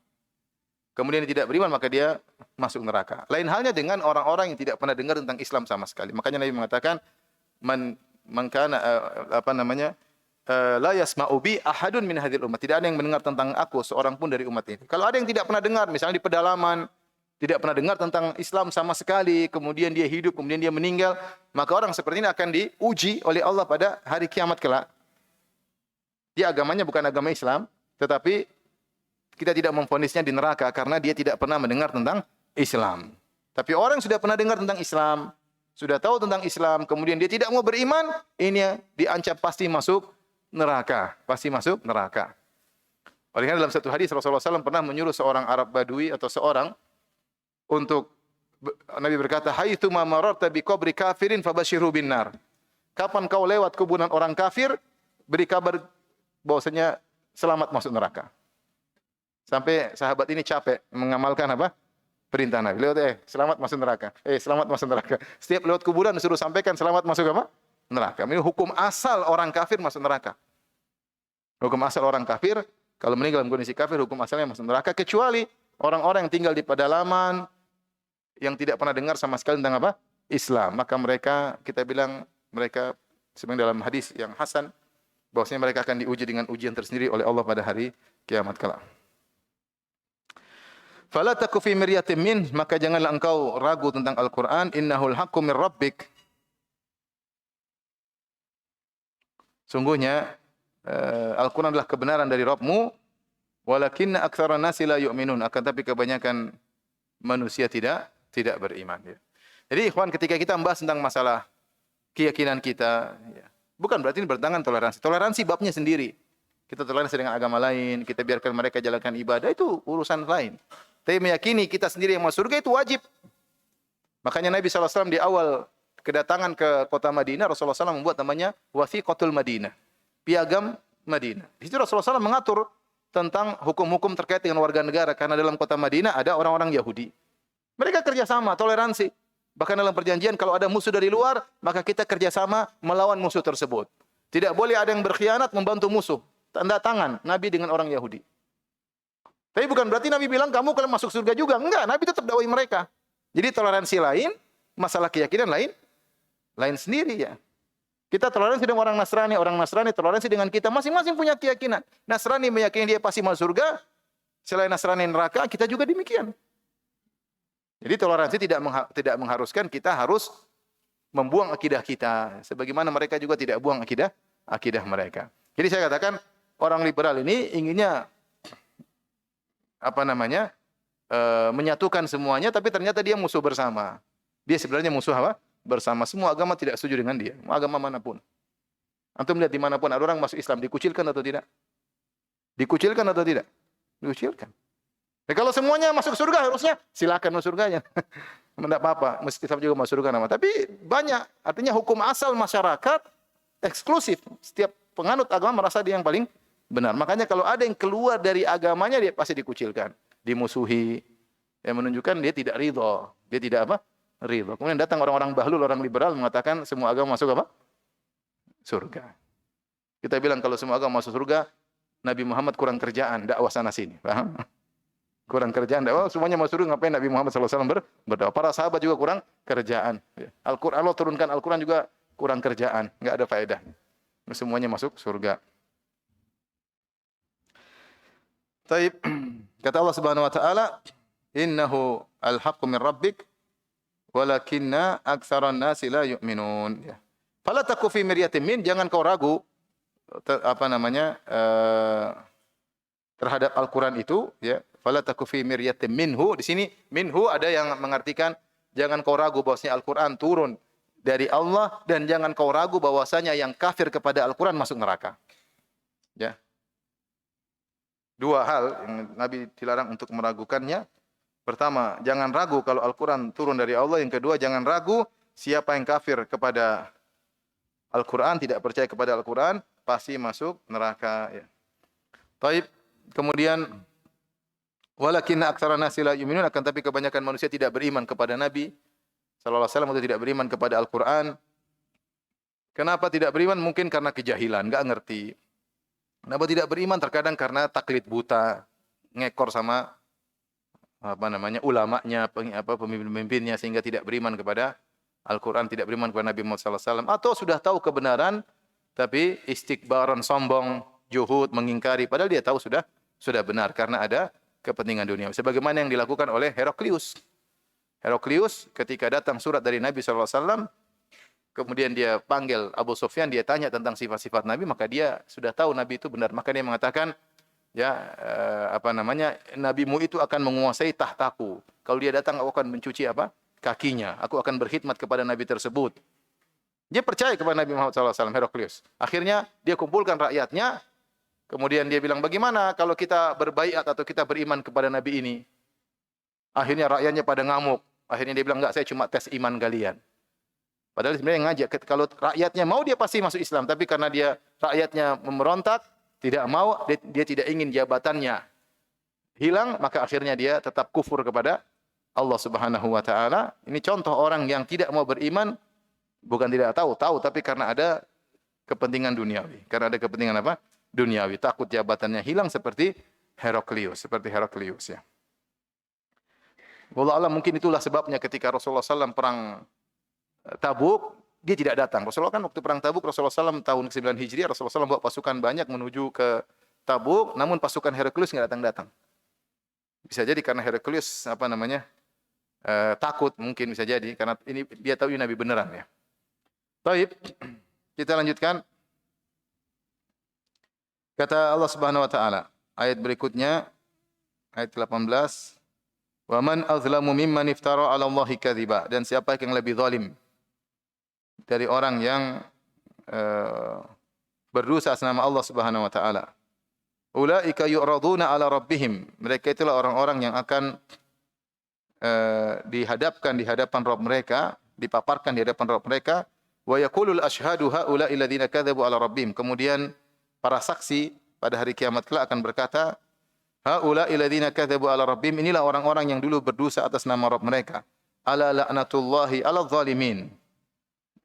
kemudian tidak beriman, maka dia masuk neraka. Lain halnya dengan orang-orang yang tidak pernah dengar tentang Islam sama sekali. Makanya Nabi mengatakan, man kana la yasma'u bi ahadun min hadhil ummah. Tidak ada yang mendengar tentang aku seorang pun dari umat ini. Kalau ada yang tidak pernah dengar, misalnya di pedalaman, tidak pernah dengar tentang Islam sama sekali, kemudian dia hidup, kemudian dia meninggal, maka orang seperti ini akan diuji oleh Allah pada hari kiamat kelak. Dia agamanya bukan agama Islam, tetapi kita tidak memvonisnya di neraka karena dia tidak pernah mendengar tentang Islam. Tapi orang yang sudah pernah dengar tentang Islam, sudah tahu tentang Islam, kemudian dia tidak mau beriman, ini diancam pasti masuk neraka, pasti masuk neraka. Oleh karena dalam satu hadis Rasulullah SAW pernah menyuruh seorang Arab Badui atau seorang untuk Nabi berkata, "Haitsu ma mararta bi qabri kafirin fabashshirhu bin nar." Kapan kau lewat kuburan orang kafir, beri kabar bahwasanya selamat masuk neraka. Sampai sahabat ini capek mengamalkan apa? Perintah Nabi. Lewat selamat masuk neraka. Selamat masuk neraka. Setiap lewat kuburan disuruh sampaikan selamat masuk apa? Neraka. Ini hukum asal orang kafir masuk neraka. Hukum asal orang kafir kalau meninggal dalam kondisi kafir, hukum asalnya masuk neraka, kecuali orang-orang yang tinggal di pedalaman yang tidak pernah dengar sama sekali tentang apa? Islam. Maka mereka, kita bilang mereka sebenarnya dalam hadis yang hasan, bahwasanya mereka akan diuji dengan ujian tersendiri oleh Allah pada hari kiamat kelak. Fala taku fi miryatin min, maka janganlah engkau ragu tentang Al-Qur'an, innahul haqqu min rabbik. Sungguhnya Al-Quran adalah kebenaran dari Rabbmu, walakinna aktsaran nasi la yu'minun, akan tapi kebanyakan manusia tidak beriman. Ya. Jadi ikhwan, ketika kita membahas tentang masalah keyakinan kita, ya, bukan berarti ini bertentangan toleransi. Toleransi babnya sendiri. Kita toleransi dengan agama lain, kita biarkan mereka jalankan ibadah, itu urusan lain. Tapi meyakini kita sendiri yang masuk surga itu wajib. Makanya Nabi SAW di awal kedatangan ke kota Madinah, Rasulullah SAW membuat namanya Wathiqatul Madinah. Piagam Madinah. Di situ Rasulullah SAW mengatur tentang hukum-hukum terkait dengan warga negara. Karena dalam kota Madinah ada orang-orang Yahudi. Mereka kerjasama, toleransi. Bahkan dalam perjanjian, kalau ada musuh dari luar, maka kita kerjasama melawan musuh tersebut. Tidak boleh ada yang berkhianat membantu musuh. Tanda tangan Nabi dengan orang Yahudi. Tapi bukan berarti Nabi bilang, kamu kalau masuk surga juga. Enggak, Nabi tetap dakwai mereka. Jadi toleransi lain, masalah keyakinan lain sendiri ya. Kita toleransi dengan orang Nasrani toleransi dengan kita. Masing-masing punya keyakinan. Nasrani meyakini dia pasti masuk surga. Selain Nasrani neraka, kita juga demikian. Jadi toleransi tidak mengharuskan kita harus membuang akidah kita. Sebagaimana mereka juga tidak buang akidah mereka. Jadi saya katakan, orang liberal ini inginnya menyatukan semuanya, tapi ternyata dia musuh bersama. Dia sebenarnya musuh apa? Bersama. Semua agama tidak setuju dengan dia. Agama manapun. Antum lihat dimanapun ada orang masuk Islam, dikucilkan atau tidak? Dikucilkan atau tidak? Dikucilkan. Nah, kalau semuanya masuk surga, harusnya silakan masuk surganya. Tidak apa-apa, mesti juga masuk surga nama. Tapi banyak, artinya hukum asal masyarakat eksklusif. Setiap penganut agama merasa dia yang paling benar. Makanya kalau ada yang keluar dari agamanya, dia pasti dikucilkan, dimusuhi. Yang menunjukkan dia tidak ridho. Dia tidak apa? Ridho. Kemudian datang orang-orang bahlul, orang liberal mengatakan semua agama masuk apa? Surga. Kita bilang kalau semua agama masuk surga, Nabi Muhammad kurang kerjaan, dakwah sana sini. Paham? Kurang kerjaan dakwah, semuanya masuk surga, ngapain Nabi Muhammad SAW berdakwah? Para sahabat juga kurang kerjaan. Al-Quran, Allah turunkan Al-Quran juga kurang kerjaan, enggak ada faedah. Semuanya masuk surga. Taib, kata Allah Subhanahu wa taala, "Innahu al-haqqu min rabbik walakinna aktsaran nasi la yu'minun." Ya. Fala taku fi miryatin min, jangan kau ragu terhadap Al-Qur'an itu, ya. Fala taku fi miryatin minhu. Di sini minhu ada yang mengartikan jangan kau ragu bahwasanya Al-Qur'an turun dari Allah, dan jangan kau ragu bahwasanya yang kafir kepada Al-Qur'an masuk neraka. Ya. Dua hal yang Nabi dilarang untuk meragukannya. Pertama, jangan ragu kalau Al-Quran turun dari Allah. Yang kedua, jangan ragu siapa yang kafir kepada Al-Quran, tidak percaya kepada Al-Quran, pasti masuk neraka. Ya. Taib. Kemudian, walakinna aktsara nasi la yu'minun, akan tapi kebanyakan manusia tidak beriman kepada Nabi sallallahu alaihi wasallam, atau tidak beriman kepada Al-Quran. Kenapa tidak beriman? Mungkin karena kejahilan, enggak ngerti. Kenapa tidak beriman? Terkadang karena taklid buta, ngekor sama ulamanya, pemimpin-pemimpinnya, sehingga tidak beriman kepada Al-Quran, tidak beriman kepada Nabi Muhammad SAW. Atau sudah tahu kebenaran, tapi istikbaran, sombong, juhud, mengingkari. Padahal dia tahu sudah benar, karena ada kepentingan dunia. Sebagaimana yang dilakukan oleh Heraklius. Heraklius ketika datang surat dari Nabi SAW, kemudian dia panggil Abu Sufyan, dia tanya tentang sifat-sifat Nabi, maka dia sudah tahu Nabi itu benar. Maka dia mengatakan, nabimu itu akan menguasai tahtaku. Kalau dia datang, aku akan mencuci kakinya. Aku akan berkhidmat kepada Nabi tersebut. Dia percaya kepada Nabi Muhammad SAW, Heraklius. Akhirnya dia kumpulkan rakyatnya. Kemudian dia bilang, bagaimana kalau kita berbaiat atau kita beriman kepada Nabi ini? Akhirnya rakyatnya pada ngamuk. Akhirnya dia bilang, enggak, saya cuma tes iman kalian. Padahal sebenarnya ngajak, kalau rakyatnya mau dia pasti masuk Islam. Tapi karena dia rakyatnya memberontak, tidak mau, dia tidak ingin jabatannya hilang, maka akhirnya dia tetap kufur kepada Allah Subhanahu wa taala. Ini contoh orang yang tidak mau beriman, bukan tidak tahu, tapi karena ada kepentingan duniawi. Karena ada kepentingan apa? Duniawi. Takut jabatannya hilang seperti Heraklius, ya. Wallahu a'lam, mungkin itulah sebabnya ketika Rasulullah SAW perang Tabuk, dia tidak datang. Rasulullah kan waktu perang Tabuk, Rasulullah SAW tahun ke-9 Hijriah, Rasulullah SAW bawa pasukan banyak menuju ke Tabuk, namun pasukan Heraklius nggak datang-datang. Bisa jadi karena Heraklius takut, mungkin bisa jadi karena ini dia tahu ini Nabi beneran, ya. Baik, kita lanjutkan. Kata Allah Subhanahu wa taala, ayat berikutnya ayat 18, "Wa man azlamu mimman iftara 'ala Allahi kadziba." Dan siapa yang lebih zalim dari orang yang berdosa atas nama Allah Subhanahu wa taala. Ulaika yu'raduna 'ala rabbihim. Mereka itulah orang-orang yang akan dihadapkan di hadapan Rabb mereka, dipaparkan di hadapan Rabb mereka, wa yaqulul asyhadu haula'i alladziina kadzabu 'ala rabbihim. Kemudian para saksi pada hari kiamat kelak akan berkata, haula'i alladziina kadzabu 'ala rabbihim. Inilah orang-orang yang dulu berdosa atas nama Rabb mereka. Ala la'natullahi 'alal zalimin.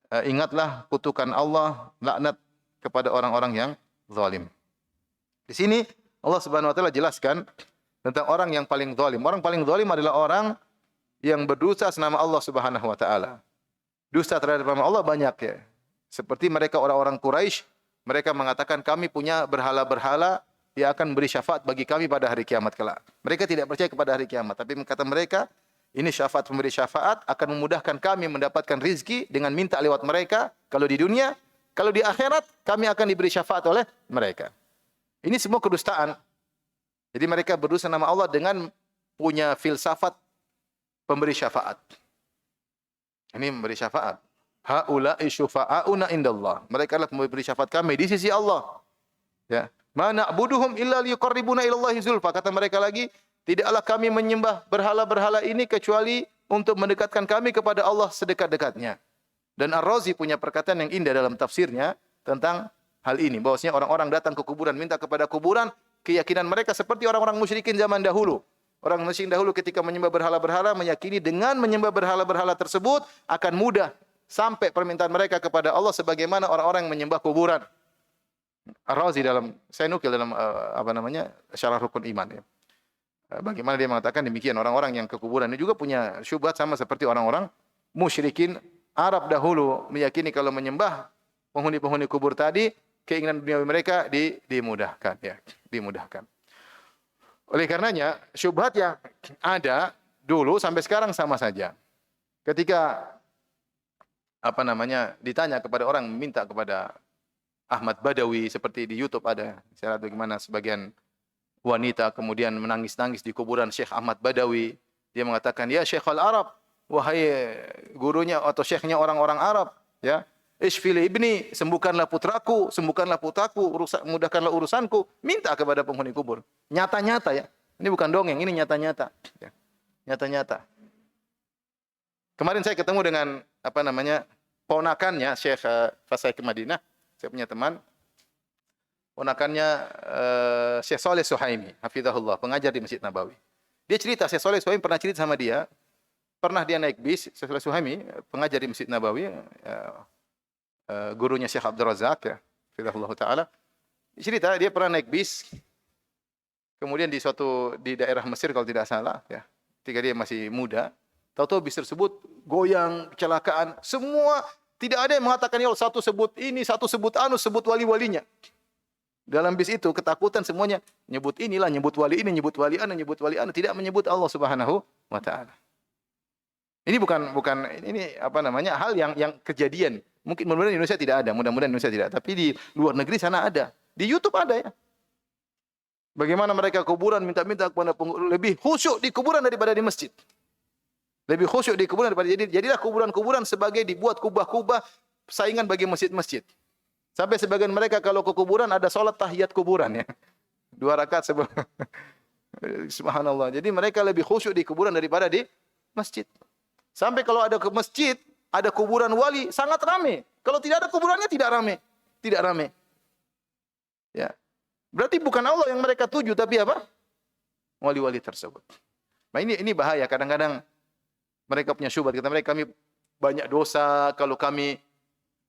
Ingatlah kutukan Allah, laknat kepada orang-orang yang zalim. Di sini Allah Subhanahu wa taala jelaskan tentang orang yang paling zalim. Orang paling zalim adalah orang yang berdosa atas nama Allah Subhanahu wa taala. Dusta terhadap nama Allah banyak, ya. Seperti mereka orang-orang Quraisy, mereka mengatakan kami punya berhala-berhala yang akan beri syafaat bagi kami pada hari kiamat kelak. Mereka tidak percaya kepada hari kiamat, tapi kata mereka, ini syafaat pemberi syafaat akan memudahkan kami mendapatkan rizki dengan minta lewat mereka. Kalau di dunia, kalau di akhirat kami akan diberi syafaat oleh mereka. Ini semua kedustaan. Jadi mereka berdosa nama Allah dengan punya filsafat pemberi syafaat. Ini memberi syafaat. Haula'i syufa'auna indallah. Mereka adalah pemberi syafaat kami di sisi Allah. Ya. Ma na'buduhum illa liyuqarribuna ilallahi zulfa. Kata mereka lagi, tidaklah kami menyembah berhala-berhala ini kecuali untuk mendekatkan kami kepada Allah sedekat-dekatnya. Dan Ar-Razi punya perkataan yang indah dalam tafsirnya tentang hal ini. Bahwasanya orang-orang datang ke kuburan, minta kepada kuburan, keyakinan mereka seperti orang-orang musyrikin zaman dahulu. Orang musyrikin dahulu ketika menyembah berhala-berhala, meyakini dengan menyembah berhala-berhala tersebut akan mudah sampai permintaan mereka kepada Allah sebagaimana orang-orang yang menyembah kuburan. Ar-Razi saya nukil dalam Syarah Rukun Iman, ya. Bagaimana dia mengatakan demikian, orang-orang yang ke kuburan ini juga punya syubhat sama seperti orang-orang musyrikin Arab dahulu, meyakini kalau menyembah penghuni-penghuni kubur tadi, keinginan dunia mereka dimudahkan, ya, dimudahkan. Oleh karenanya, syubhat yang ada dulu sampai sekarang sama saja. Ketika ditanya kepada orang, minta kepada Ahmad Badawi, seperti di YouTube ada, saya lihat bagaimana sebagian wanita kemudian menangis-nangis di kuburan Syekh Ahmad Badawi. Dia mengatakan, ya Syekhul Arab, wahai gurunya atau syekhnya orang-orang Arab, ya, Ishfili ibni, sembuhkanlah putraku, mudahkanlah urusanku. Minta kepada penghuni kubur. Nyata-nyata, ya. Ini bukan dongeng, ini nyata-nyata. Ya. Nyata-nyata. Kemarin saya ketemu dengan ponakannya Syekh pas saya ke Madinah. Saya punya teman, ponakannya Syekh Saleh Suhaimi, hafizahullah, pengajar di Masjid Nabawi. Dia cerita, Syekh Saleh Suhaimi pernah cerita sama dia, pernah dia naik bis, Syekh Saleh Suhaimi, pengajar di Masjid Nabawi, gurunya Syekh Abdul Razak, ya, hafizahullah ta'ala. Cerita, dia pernah naik bis, kemudian di daerah Mesir kalau tidak salah, ya, ketika dia masih muda, tahu-tahu bis tersebut goyang, kecelakaan, semua. Tidak ada yang mengatakan, ya Allah, satu sebut ini, satu sebut anu, sebut wali-walinya. Dalam bis itu ketakutan semuanya. Nyebut inilah, nyebut wali ini, nyebut wali anu, nyebut wali anu. Tidak menyebut Allah Subhanahu wa ta'ala. Ini bukan hal yang kejadian. Mungkin mudah-mudahan Indonesia tidak ada. Mudah-mudahan Indonesia tidak. Tapi di luar negeri sana ada. Di YouTube ada, ya. Bagaimana mereka kuburan minta-minta kepada lebih khusyuk di kuburan daripada di masjid. Lebih khusyuk di kuburan daripada jadilah kuburan-kuburan sebagai dibuat kubah-kubah saingan bagi masjid-masjid. Sampai sebagian mereka kalau ke kuburan ada salat tahiyat kuburan ya. 2 rakaat sebelum subhanallah. Jadi mereka lebih khusyuk di kuburan daripada di masjid. Sampai kalau ada ke masjid, ada kuburan wali sangat ramai. Kalau tidak ada kuburannya tidak ramai. Tidak ramai. Ya. Berarti bukan Allah yang mereka tuju tapi apa? Wali-wali tersebut. Nah ini bahaya kadang-kadang mereka punya syubhat, kata mereka kami banyak dosa kalau kami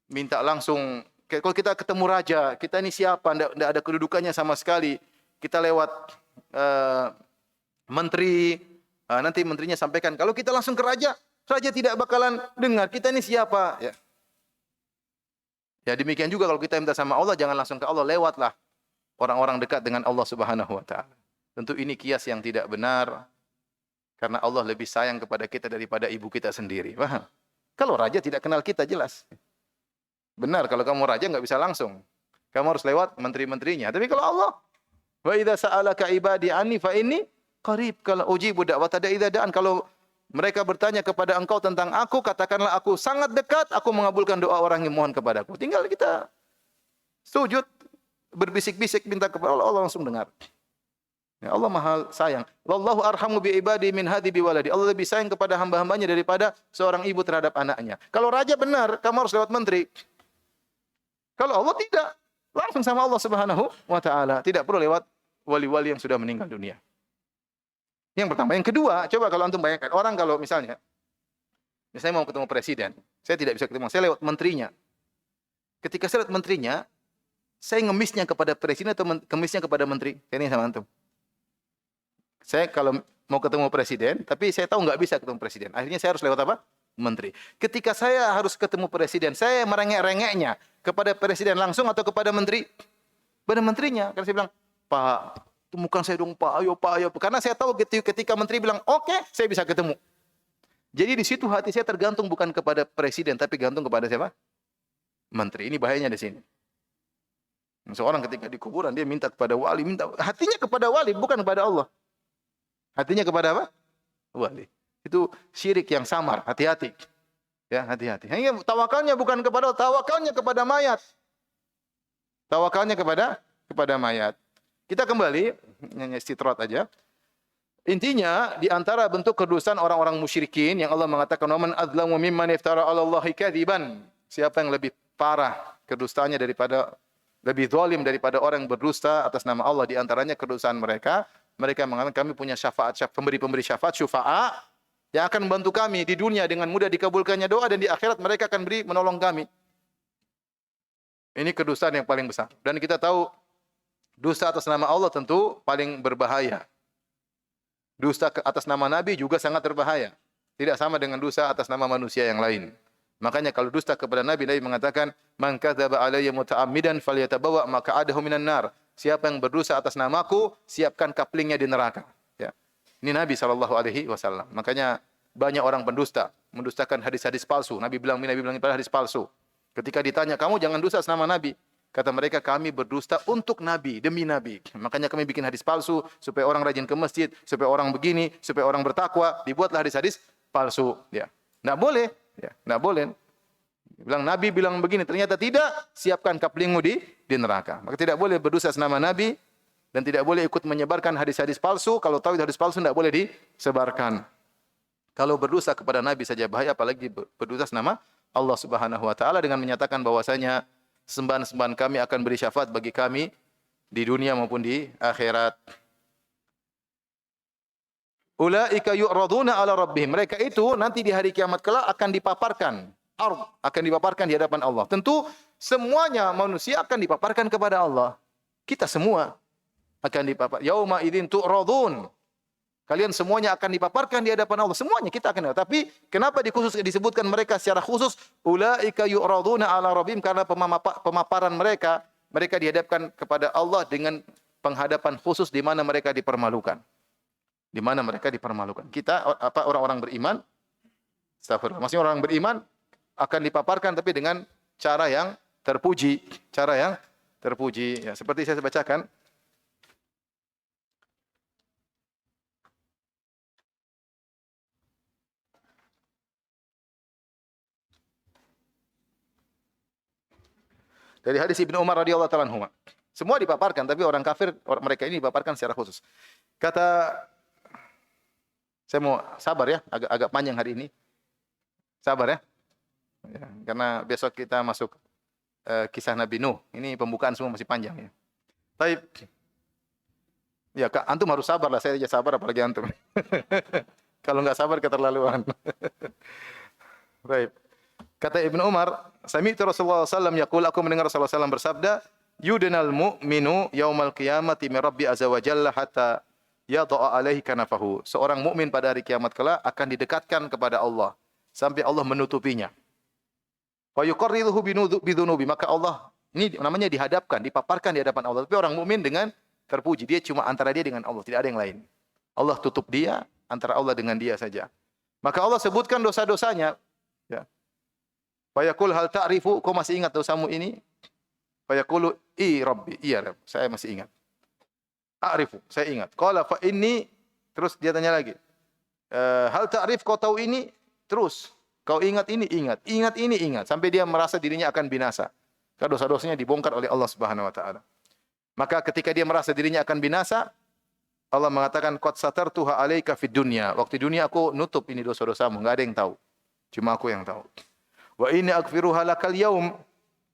minta langsung. Kalau kita ketemu raja, kita ini siapa? Tidak ada kedudukannya sama sekali. Kita lewat menteri, nanti menterinya sampaikan. Kalau kita langsung ke raja, raja tidak bakalan dengar. Kita ini siapa? Ya. Ya demikian juga kalau kita minta sama Allah, jangan langsung ke Allah, lewatlah orang-orang dekat dengan Allah Subhanahu Wa Taala. Tentu ini kias yang tidak benar. Karena Allah lebih sayang kepada kita daripada ibu kita sendiri. Paham? Kalau raja tidak kenal kita, jelas. Benar, kalau kamu raja nggak bisa langsung. Kamu harus lewat menteri-menterinya. Tapi kalau Allah, wa idza sa'alaka ibadi anni fa inni qarib, kalau ujibu da'wata da'i idza da'an, kalau mereka bertanya kepada engkau tentang aku, katakanlah aku sangat dekat, aku mengabulkan doa orang yang mohon kepadaku. Tinggal kita sujud, berbisik-bisik minta kepada Allah, Allah langsung dengar. Ya, Allah Maha sayang. Wallahu arhamu bi ibadi min hadi bi waladi. Allah lebih sayang kepada hamba-hambanya daripada seorang ibu terhadap anaknya. Kalau raja benar, kamu harus lewat menteri. Kalau Allah tidak, langsung sama Allah Subhanahu wa taala. Tidak perlu lewat wali-wali yang sudah meninggal dunia. Yang pertama, yang kedua, coba kalau antum bayangkan, orang kalau misalnya mau ketemu presiden, saya tidak bisa ketemu, saya lewat menterinya. Ketika saya lewat menterinya, saya ngemisnya kepada presiden atau ngemisnya kepada menteri? Ini sama antum. Saya kalau mau ketemu presiden, tapi saya tahu nggak bisa ketemu presiden. Akhirnya saya harus lewat apa? Menteri. Ketika saya harus ketemu presiden, saya merengek-rengeknya kepada presiden langsung atau kepada menteri? Pada menterinya. Karena saya bilang, Pak, temukan saya dong Pak, ayo Pak, ayo. Karena saya tahu ketika menteri bilang, oke, saya bisa ketemu. Jadi di situ hati saya tergantung bukan kepada presiden, tapi gantung kepada siapa? Menteri. Ini bahayanya di sini. Seorang ketika di kuburan, dia minta kepada wali, hatinya kepada wali, bukan kepada Allah. Hatinya kepada apa? Wali. Itu syirik yang samar. Hati-hati. Ya, hati-hati. Hanya tawakalnya bukan kepada Allah, tawakalnya kepada mayat. Tawakalnya kepada mayat. Kita kembali istitrat aja. Intinya di antara bentuk kedustaan orang-orang musyrikin yang Allah mengatakan waman adzlamu mimman iftara 'ala Allahi kadziban. Siapa yang lebih parah kedustaannya daripada lebih zalim daripada orang yang berdusta atas nama Allah, di antaranya kedustaan mereka. Mereka mengatakan kami punya syafaat, pemberi syafaat, syufa'a yang akan membantu kami di dunia dengan mudah dikabulkannya doa, dan di akhirat mereka akan menolong kami. Ini kedustaan yang paling besar. Dan kita tahu dusta atas nama Allah tentu paling berbahaya. Dusta atas nama Nabi juga sangat berbahaya. Tidak sama dengan dusta atas nama manusia yang lain. Makanya kalau dusta kepada Nabi, Nabi mengatakan, "Man kadzaba alayya muta'ammidan falyatabawa maq'adahu minan nar." Siapa yang berdosa atas namaku, siapkan kaplingnya di neraka. Ya. Ini Nabi SAW. Makanya banyak orang pendusta, mendustakan hadis-hadis palsu. Nabi bilang pada hadis palsu. Ketika ditanya, kamu jangan dusta atas nama Nabi. Kata mereka, kami berdusta untuk Nabi, demi Nabi. Makanya kami bikin hadis palsu, supaya orang rajin ke masjid, supaya orang begini, supaya orang bertakwa. Dibuatlah hadis-hadis palsu. Ya. Nggak boleh. Ya. Nggak boleh. Bilang Nabi bilang begini, ternyata tidak, siapkan kaplingmu di neraka. Maka tidak boleh berdosa atas nama Nabi dan tidak boleh ikut menyebarkan hadis-hadis palsu. Kalau tahu hadis palsu tidak boleh disebarkan. Kalau berdosa kepada Nabi saja bahaya, apalagi berdosa atas nama Allah Subhanahu wa taala dengan menyatakan bahwasanya sembahan-sembahan kami akan beri syafaat bagi kami di dunia maupun di akhirat. Ulaika yu'raduna 'ala rabbihim. Mereka itu nanti di hari kiamat kelak akan dipaparkan. Akan dipaparkan di hadapan Allah. Tentu semuanya manusia akan dipaparkan kepada Allah. Kita semua akan dipaparkan. Yauma idzin tu'radun. Kalian semuanya akan dipaparkan di hadapan Allah. Semuanya kita akan. Tapi kenapa disebutkan mereka secara khusus? Ulaika yu'raduna 'ala rabbihim, karena pemaparan mereka dihadapkan kepada Allah dengan penghadapan khusus di mana mereka dipermalukan. Di mana mereka dipermalukan. Kita orang-orang beriman, astagfirullah, maksudnya orang beriman akan dipaparkan tapi dengan cara yang terpuji, ya, seperti saya bacakan. Dari hadis Ibnu Umar radhiyallahu taala anhu. Semua dipaparkan, tapi orang kafir, mereka ini dipaparkan secara khusus. Kata, saya mau sabar ya, agak panjang hari ini. Sabar ya. Ya, karena besok kita masuk kisah Nabi Nuh. Ini pembukaan semua masih panjang ya. Baik. Ya, antum harus sabar lah. Saya aja sabar apalagi antum. Kalau nggak sabar keterlaluan. Baik. Kata Ibnu Umar, sami'tu Rasulullah sallallahu alaihi wasallam aku mendengar Rasulullah sallallahu bersabda, "Yudnal mu'minu yaumal qiyamati min Rabbi azza wa jalla hatta yada'a alaihi kanafahu." Seorang mukmin pada hari kiamat kelak akan didekatkan kepada Allah sampai Allah menutupinya. Fa yuqarriruhu bidunubi, maka Allah ini namanya dihadapkan, dipaparkan di hadapan Allah. Tapi orang mukmin dengan terpuji, dia cuma antara dia dengan Allah, tidak ada yang lain. Allah tutup dia, antara Allah dengan dia saja. Maka Allah sebutkan dosa-dosanya, ya. Fa yaqul hal ta'rifu, kau masih ingat dosamu ini? Fa yaqulu i rabbi, iya Rabb, saya masih ingat. A'rifu, saya ingat. Qala fa inni, terus dia tanya lagi. Hal ta'rif, kau tahu ini? Terus kau ingat ini, ingat ini, ingat, sampai dia merasa dirinya akan binasa. Karena dosa-dosanya dibongkar oleh Allah Subhanahu wa taala. Maka ketika dia merasa dirinya akan binasa, Allah mengatakan qad satartuha 'alaika fid dunya. Waktu dunia aku nutup ini dosa-dosamu, enggak ada yang tahu. Cuma aku yang tahu. Wa inni aghfiruha lakal yaum,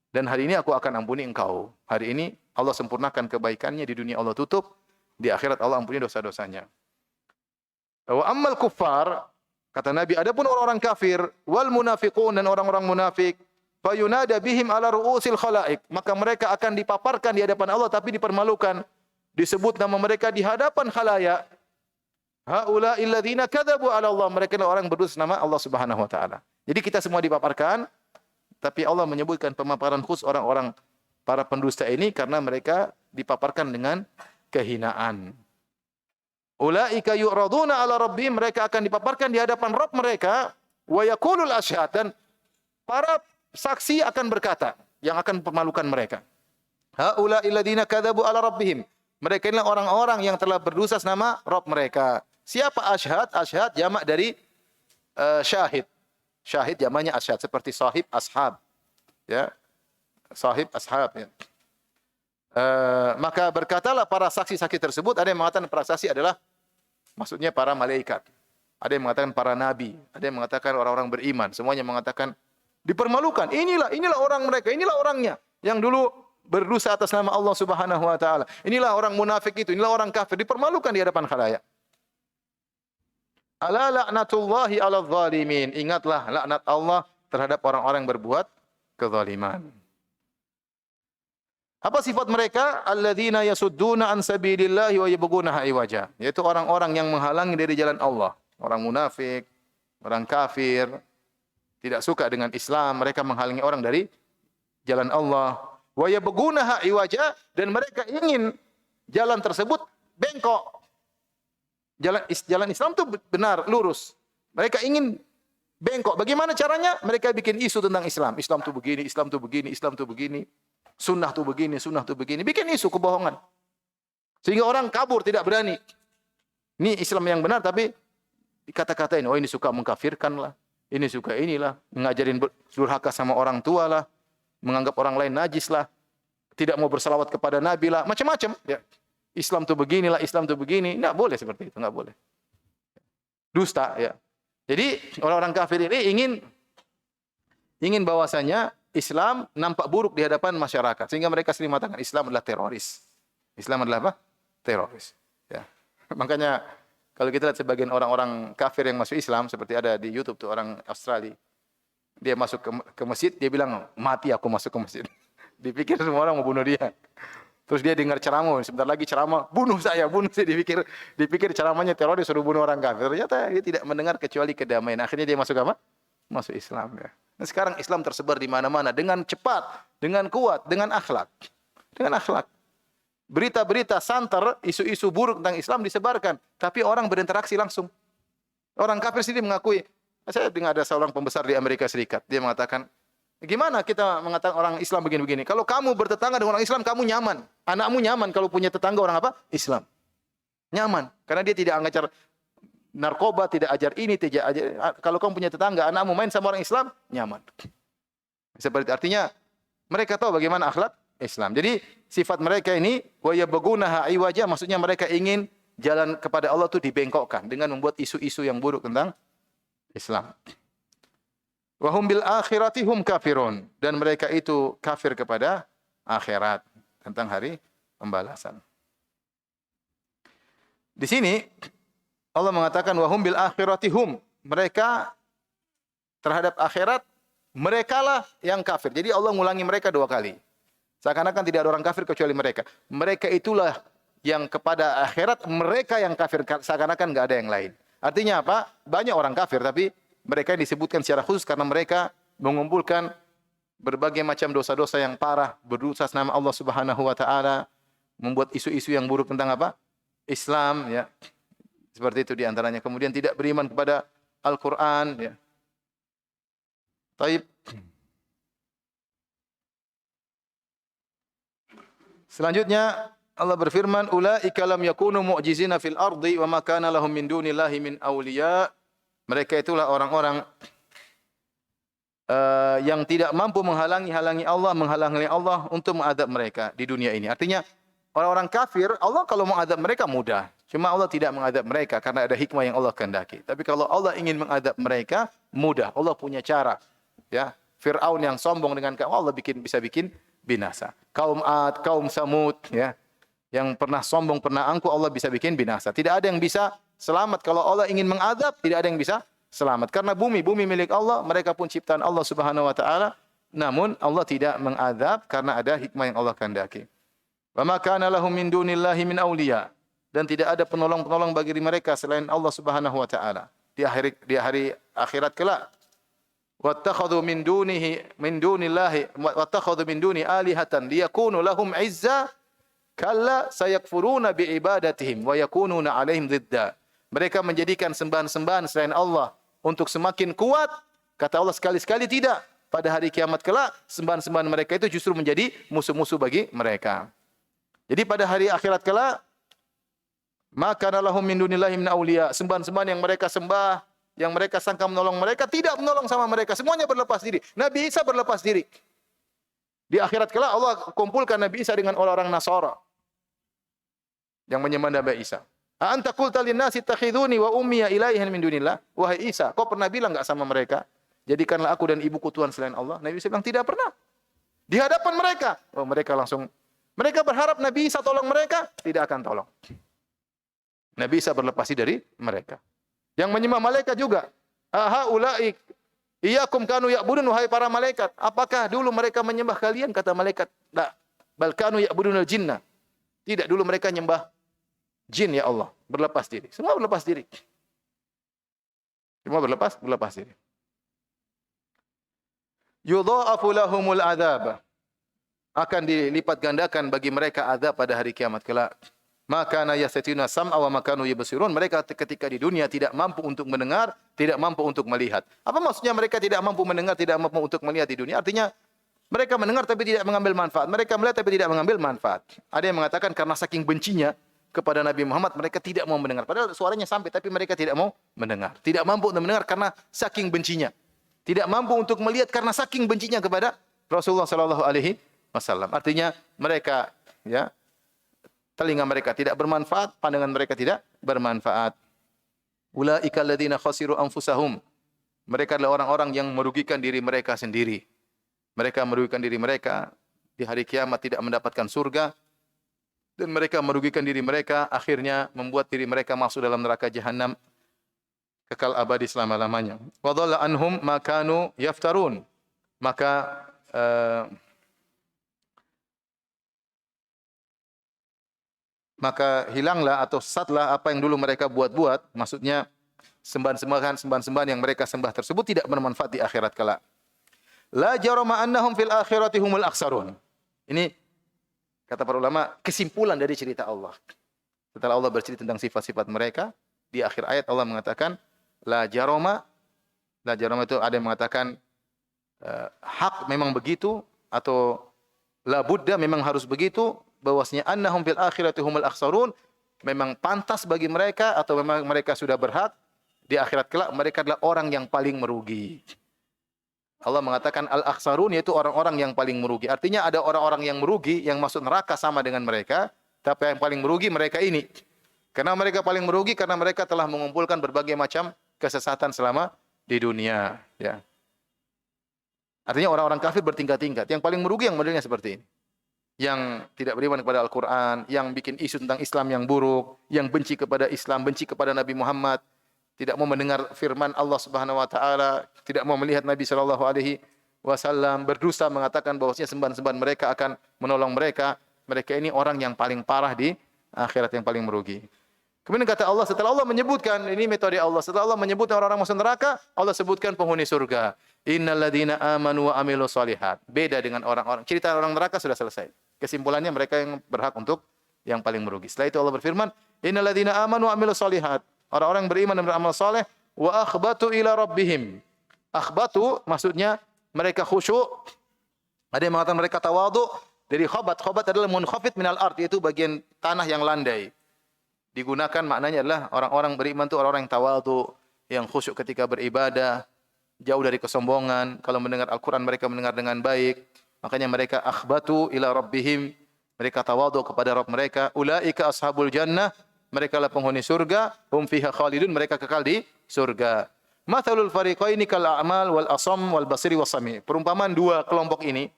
dan hari ini aku akan ampuni engkau. Hari ini Allah sempurnakan kebaikannya, di dunia Allah tutup, di akhirat Allah ampuni dosa-dosanya. Wa ammal kuffar, kata Nabi, adapun orang-orang kafir, wal munafiqun, dan orang-orang munafik, fayunada bihim ala ru'usil khalaik, maka mereka akan dipaparkan di hadapan Allah tapi dipermalukan. Disebut nama mereka di hadapan khalayak. Haula illadzina kadzabu ala Allah, mereka adalah orang berdusta nama Allah Subhanahu wa taala. Jadi kita semua dipaparkan, tapi Allah menyebutkan pemaparan khusus orang-orang para pendusta ini karena mereka dipaparkan dengan kehinaan. Ulaika yu'raduna ala rabbihim, mereka akan dipaparkan di hadapan Rabb mereka, wa yaqulul asyhad, dan para saksi akan berkata yang akan mempermalukan mereka. Haula illadzina kadzabu ala rabbihim, mereka inilah orang-orang yang telah berdosa nama Rabb mereka. Siapa asyhad? Asyhad jamak dari syahid. Syahid jamaknya asyhad, seperti sahib, ashab. Ya. Sahib, ashab, ya. Maka berkatalah para saksi-saksi tersebut, ada yang mengatakan para saksi adalah maksudnya para malaikat. Ada yang mengatakan para nabi, ada yang mengatakan orang-orang beriman, semuanya mengatakan dipermalukan. Inilah orang mereka, inilah orangnya yang dulu berdosa atas nama Allah Subhanahu wa taala. Inilah orang munafik itu, inilah orang kafir, dipermalukan di hadapan khalayak. Ala la'natullahi 'alal zalimin. Ingatlah laknat Allah terhadap orang-orang yang berbuat kezaliman. Apa sifat mereka? Alladzina yasudduna an sabilillahi wa yabghunaha iwaja. Yaitu orang-orang yang menghalangi dari jalan Allah. Orang munafik, orang kafir, tidak suka dengan Islam, mereka menghalangi orang dari jalan Allah. Wa yabghunaha iwaja, dan mereka ingin jalan tersebut bengkok. Jalan Islam itu benar, lurus. Mereka ingin bengkok. Bagaimana caranya? Mereka bikin isu tentang Islam. Islam itu begini, Islam itu begini, Islam itu begini. Sunnah itu begini, sunnah itu begini. Bikin isu kebohongan. Sehingga orang kabur, tidak berani. Ini Islam yang benar, tapi dikata-katain, oh ini suka mengkafirkan lah. Ini suka inilah. Mengajarin durhaka sama orang tua lah. Menganggap orang lain najis lah. Tidak mau bersalawat kepada Nabi lah. Macam-macam. Ya. Islam itu beginilah, Islam itu begini. Enggak boleh seperti itu, enggak boleh. Dusta, ya. Jadi orang-orang kafir ini ingin bahwasanya Islam nampak buruk di hadapan masyarakat, sehingga mereka sering mengatakan Islam adalah teroris. Islam adalah apa? Teroris. Ya. Makanya kalau kita lihat sebagian orang-orang kafir yang masuk Islam, seperti ada di YouTube tuh orang Australia, dia masuk ke masjid, dia bilang mati aku masuk ke masjid. Dipikir semua orang mau bunuh dia. Terus dia dengar ceramah, sebentar lagi ceramah, bunuh saya. Dipikir ceramahnya teroris, suruh bunuh orang kafir. Ternyata dia tidak mendengar kecuali kedamaian. Akhirnya dia masuk apa? Masuk Islam. Ya. Nah, sekarang Islam tersebar di mana-mana dengan cepat, dengan kuat, dengan akhlak. Dengan akhlak. Berita-berita santer, isu-isu buruk tentang Islam disebarkan. Tapi orang berinteraksi langsung. Orang kafir sendiri mengakui. Saya dengar ada seorang pembesar di Amerika Serikat. Dia mengatakan, gimana kita mengatakan orang Islam begini-begini? Kalau kamu bertetangga dengan orang Islam, kamu nyaman. Anakmu nyaman kalau punya tetangga orang apa? Islam. Nyaman. Karena dia tidak ngajar narkoba, tidak ajar ini, tidak ajar. Kalau kamu punya tetangga, anakmu main sama orang Islam, nyaman. Seperti artinya, Mereka tahu bagaimana akhlak Islam. Jadi sifat mereka ini wa yabghunaha iwaja, maksudnya mereka ingin jalan kepada Allah itu dibengkokkan dengan membuat isu-isu yang buruk tentang Islam. Wa hum bil akhirati hum kafirun, dan mereka itu kafir kepada akhirat, tentang hari pembalasan. Di sini Allah mengatakan wa hum bil akhirati hum, mereka terhadap akhirat merekalah yang kafir. Jadi Allah mengulangi mereka dua kali. Seakan-akan tidak ada orang kafir kecuali mereka. Mereka itulah yang kepada akhirat, mereka yang kafir, seakan-akan enggak ada yang lain. Artinya apa? Banyak orang kafir, tapi mereka disebutkan secara khusus karena mereka mengumpulkan berbagai macam dosa-dosa yang parah, berdosa nama Allah Subhanahu wa taala, membuat isu-isu yang buruk tentang apa? Islam, ya. Seperti itu di antaranya. Kemudian tidak beriman kepada Al-Qur'an, ya. Taib. Selanjutnya Allah berfirman, ulaika lam yakunu mu'jizina fil ardi wa ma kana lahum min dunillahi min awliya. Mereka itulah orang-orang yang tidak mampu menghalangi Allah untuk mengadab mereka di dunia ini. Artinya orang-orang kafir, Allah kalau mengadab mereka mudah. Cuma Allah tidak mengadab mereka karena ada hikmah yang Allah kehendaki. Tapi kalau Allah ingin mengadab mereka, mudah. Allah punya cara. Ya, Fir'aun yang sombong dengan Allah bisa bikin binasa. Kaum Ad, kaum Samud, ya, yang pernah sombong, pernah angkuh, Allah bisa bikin binasa. Tidak ada yang bisa selamat. Kalau Allah ingin mengadab, tidak ada yang bisa selamat. Karena bumi milik Allah, mereka pun ciptaan Allah Subhanahu wa taala. Namun Allah tidak mengadab karena ada hikmah yang Allah kehendaki. Wa ma kana lahum min dunillahi min awliya, dan tidak ada penolong-penolong bagi mereka selain Allah Subhanahu wa taala di hari akhirat kelak. Wattakhadhu min dunillahi wattakhadhu min duni alihatan liyakunu lahum izza kalla sayakfuruna biibadatihim wa yakununa alaihim dhidda. Mereka menjadikan sembahan-sembahan selain Allah untuk semakin kuat. Kata Allah sekali-sekali tidak. Pada hari kiamat kelak sembahan-sembahan mereka itu justru menjadi musuh-musuh bagi mereka. Jadi pada hari akhirat kelak, maka lahum min dunillahi min awliya, sembahan-sembahan yang mereka sembah, yang mereka sangka menolong mereka, tidak menolong sama mereka. Semuanya berlepas diri. Nabi Isa berlepas diri. Di akhirat kelak Allah kumpulkan Nabi Isa dengan orang-orang Nasara yang menyembah Nabi Isa. Anta qulta lin-nasi ittakhiduni wa ummiya ilaahan min dunillah. Wahai Isa, kau pernah bilang enggak sama mereka, jadikanlah aku dan ibuku Tuhan selain Allah? Nabi Isa bilang tidak pernah. Di hadapan mereka, mereka berharap Nabi Isa tolong mereka, tidak akan tolong. Nabi Isa berlepas diri dari mereka. Yang menyembah malaikat juga. Aha ulaik iyyakum kanu ya'budun, wahai para malaikat, apakah dulu mereka menyembah kalian? Kata malaikat, la, bal kanu ya'budunal jinna. Tidak, dulu mereka menyembah jin ya Allah. Berlepas diri. Semua berlepas diri. Semua berlepas diri. Yudha'afu lahumul adzab. Akan dilipat gandakan bagi mereka azab pada hari kiamat kelak. Maka nayasatina sam'a wa makanu yubsirun. Mereka ketika di dunia tidak mampu untuk mendengar, tidak mampu untuk melihat. Apa maksudnya mereka tidak mampu mendengar, tidak mampu untuk melihat di dunia? Artinya mereka mendengar tapi tidak mengambil manfaat. Mereka melihat tapi tidak mengambil manfaat. Ada yang mengatakan karena saking bencinya kepada Nabi Muhammad, mereka tidak mau mendengar. Padahal suaranya sampai tapi mereka tidak mau mendengar. Tidak mampu untuk mendengar karena saking bencinya. Tidak mampu untuk melihat karena saking bencinya kepada Rasulullah sallallahu alaihi wasallam. Artinya mereka, ya, telinga mereka tidak bermanfaat, pandangan mereka tidak bermanfaat. Ulaika alladziina khasiru anfusahum. Mereka adalah orang-orang yang merugikan diri mereka sendiri. Mereka merugikan diri mereka di hari kiamat, tidak mendapatkan surga, dan mereka merugikan diri mereka, akhirnya membuat diri mereka masuk dalam neraka jahanam kekal abadi selama-lamanya. Wa dhalla anhum ma kanu yaftarun. Maka hilanglah atau sesatlah apa yang dulu mereka buat-buat, maksudnya sembahan-sembahan yang mereka sembah tersebut tidak bermanfaat di akhirat kelak. La jarama annahum fil akhirati humul akhsarun. Ini kata para ulama kesimpulan dari cerita Allah. Setelah Allah bercerita tentang sifat-sifat mereka, di akhir ayat Allah mengatakan la jarama itu ada yang mengatakan hak memang begitu, atau la budda memang harus begitu, bahwasanya annahum fil akhirati humul akhsarun, memang pantas bagi mereka atau memang mereka sudah berhak di akhirat kelak mereka adalah orang yang paling merugi. Allah mengatakan al-akhsarun yaitu orang-orang yang paling merugi. Artinya ada orang-orang yang merugi yang masuk neraka sama dengan mereka, tapi yang paling merugi mereka ini. Karena mereka paling merugi karena mereka telah mengumpulkan berbagai macam kesesatan selama di dunia, ya. Artinya orang-orang kafir bertingkat-tingkat. Yang paling merugi yang modelnya seperti ini. Yang tidak beriman kepada Al-Quran, yang bikin isu tentang Islam yang buruk, yang benci kepada Islam, benci kepada Nabi Muhammad, tidak mau mendengar firman Allah Subhanahu wa taala, tidak mau melihat Nabi sallallahu alaihi wasallam, berdusta mengatakan bahwasanya sembahan-sembahan mereka akan menolong mereka. Mereka ini orang yang paling parah di akhirat, yang paling merugi. Kemudian kata Allah, setelah Allah menyebutkan, ini metode Allah, setelah Allah menyebutkan orang-orang masuk neraka, Allah sebutkan penghuni surga. Innal ladzina amanu wa amilus solihat. Beda dengan orang-orang. Cerita orang neraka sudah selesai. Kesimpulannya mereka yang berhak untuk yang paling merugi. Setelah itu Allah berfirman, innal ladzina amanu wa amilus solihat. Orang-orang yang beriman dan beramal saleh wa akhbatu ila rabbihim. Akhbatu maksudnya mereka khusyuk. Ada yang mengatakan mereka tawadhu. Dari khabat. Khabat adalah munkhafid minal ard, yaitu bagian tanah yang landai. Digunakan maknanya adalah orang-orang beriman itu orang-orang yang tawadhu, yang khusyuk ketika beribadah, jauh dari kesombongan. Kalau mendengar Al-Quran mereka mendengar dengan baik. Makanya mereka akhbatu ila rabbihim. Mereka tawadhu kepada Rabb mereka. Ulaika ashabul jannah. Mereka lah penghuni surga. Hum fiha khalidun. Mereka kekal di surga. Mathalul fariqaini kal a'mal wal asam wal basiri was sami. Perumpamaan dua kelompok ini,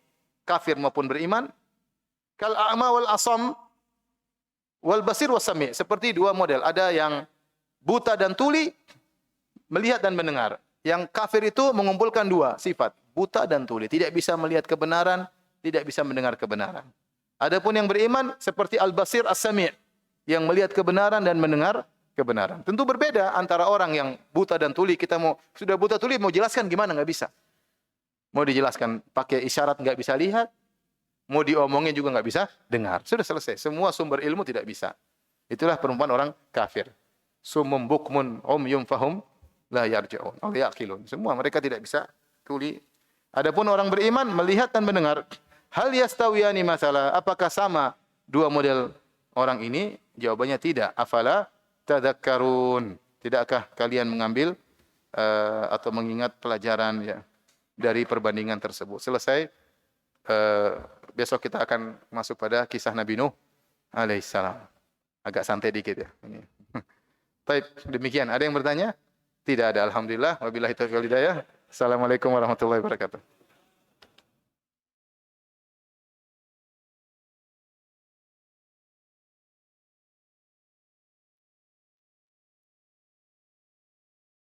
kafir maupun beriman, kal a'ma wal asam wal basir was sami. Seperti dua model. Ada yang buta dan tuli, melihat dan mendengar. Yang kafir itu mengumpulkan dua sifat, buta dan tuli, tidak bisa melihat kebenaran, tidak bisa mendengar kebenaran. Adapun yang beriman seperti al-basir as-sami', yang melihat kebenaran dan mendengar kebenaran. Tentu berbeda antara orang yang buta dan tuli. Kita mau sudah buta tuli mau jelaskan gimana, nggak bisa. Mau dijelaskan pakai isyarat nggak bisa lihat, mau diomongin juga nggak bisa dengar. Sudah selesai. Semua sumber ilmu tidak bisa. Itulah perumpamaan orang kafir. Summum bukmun umyum fahum la yarji'un aw yaqilun. Semua mereka tidak bisa tuli. Adapun orang beriman melihat dan mendengar. Hal yastawiyani masalah, apakah sama dua model orang ini? Jawabannya tidak. Afala tadhakkarun. Tidakkah kalian mengambil atau mengingat pelajaran ya dari perbandingan tersebut? Selesai. Besok kita akan masuk pada kisah Nabi Nuh alaihissalam. Agak santai dikit ya. Baik, demikian. Ada yang bertanya? Tidak ada. Alhamdulillah. Wabillahi taufiq wal hidayah. Assalamualaikum warahmatullahi wabarakatuh.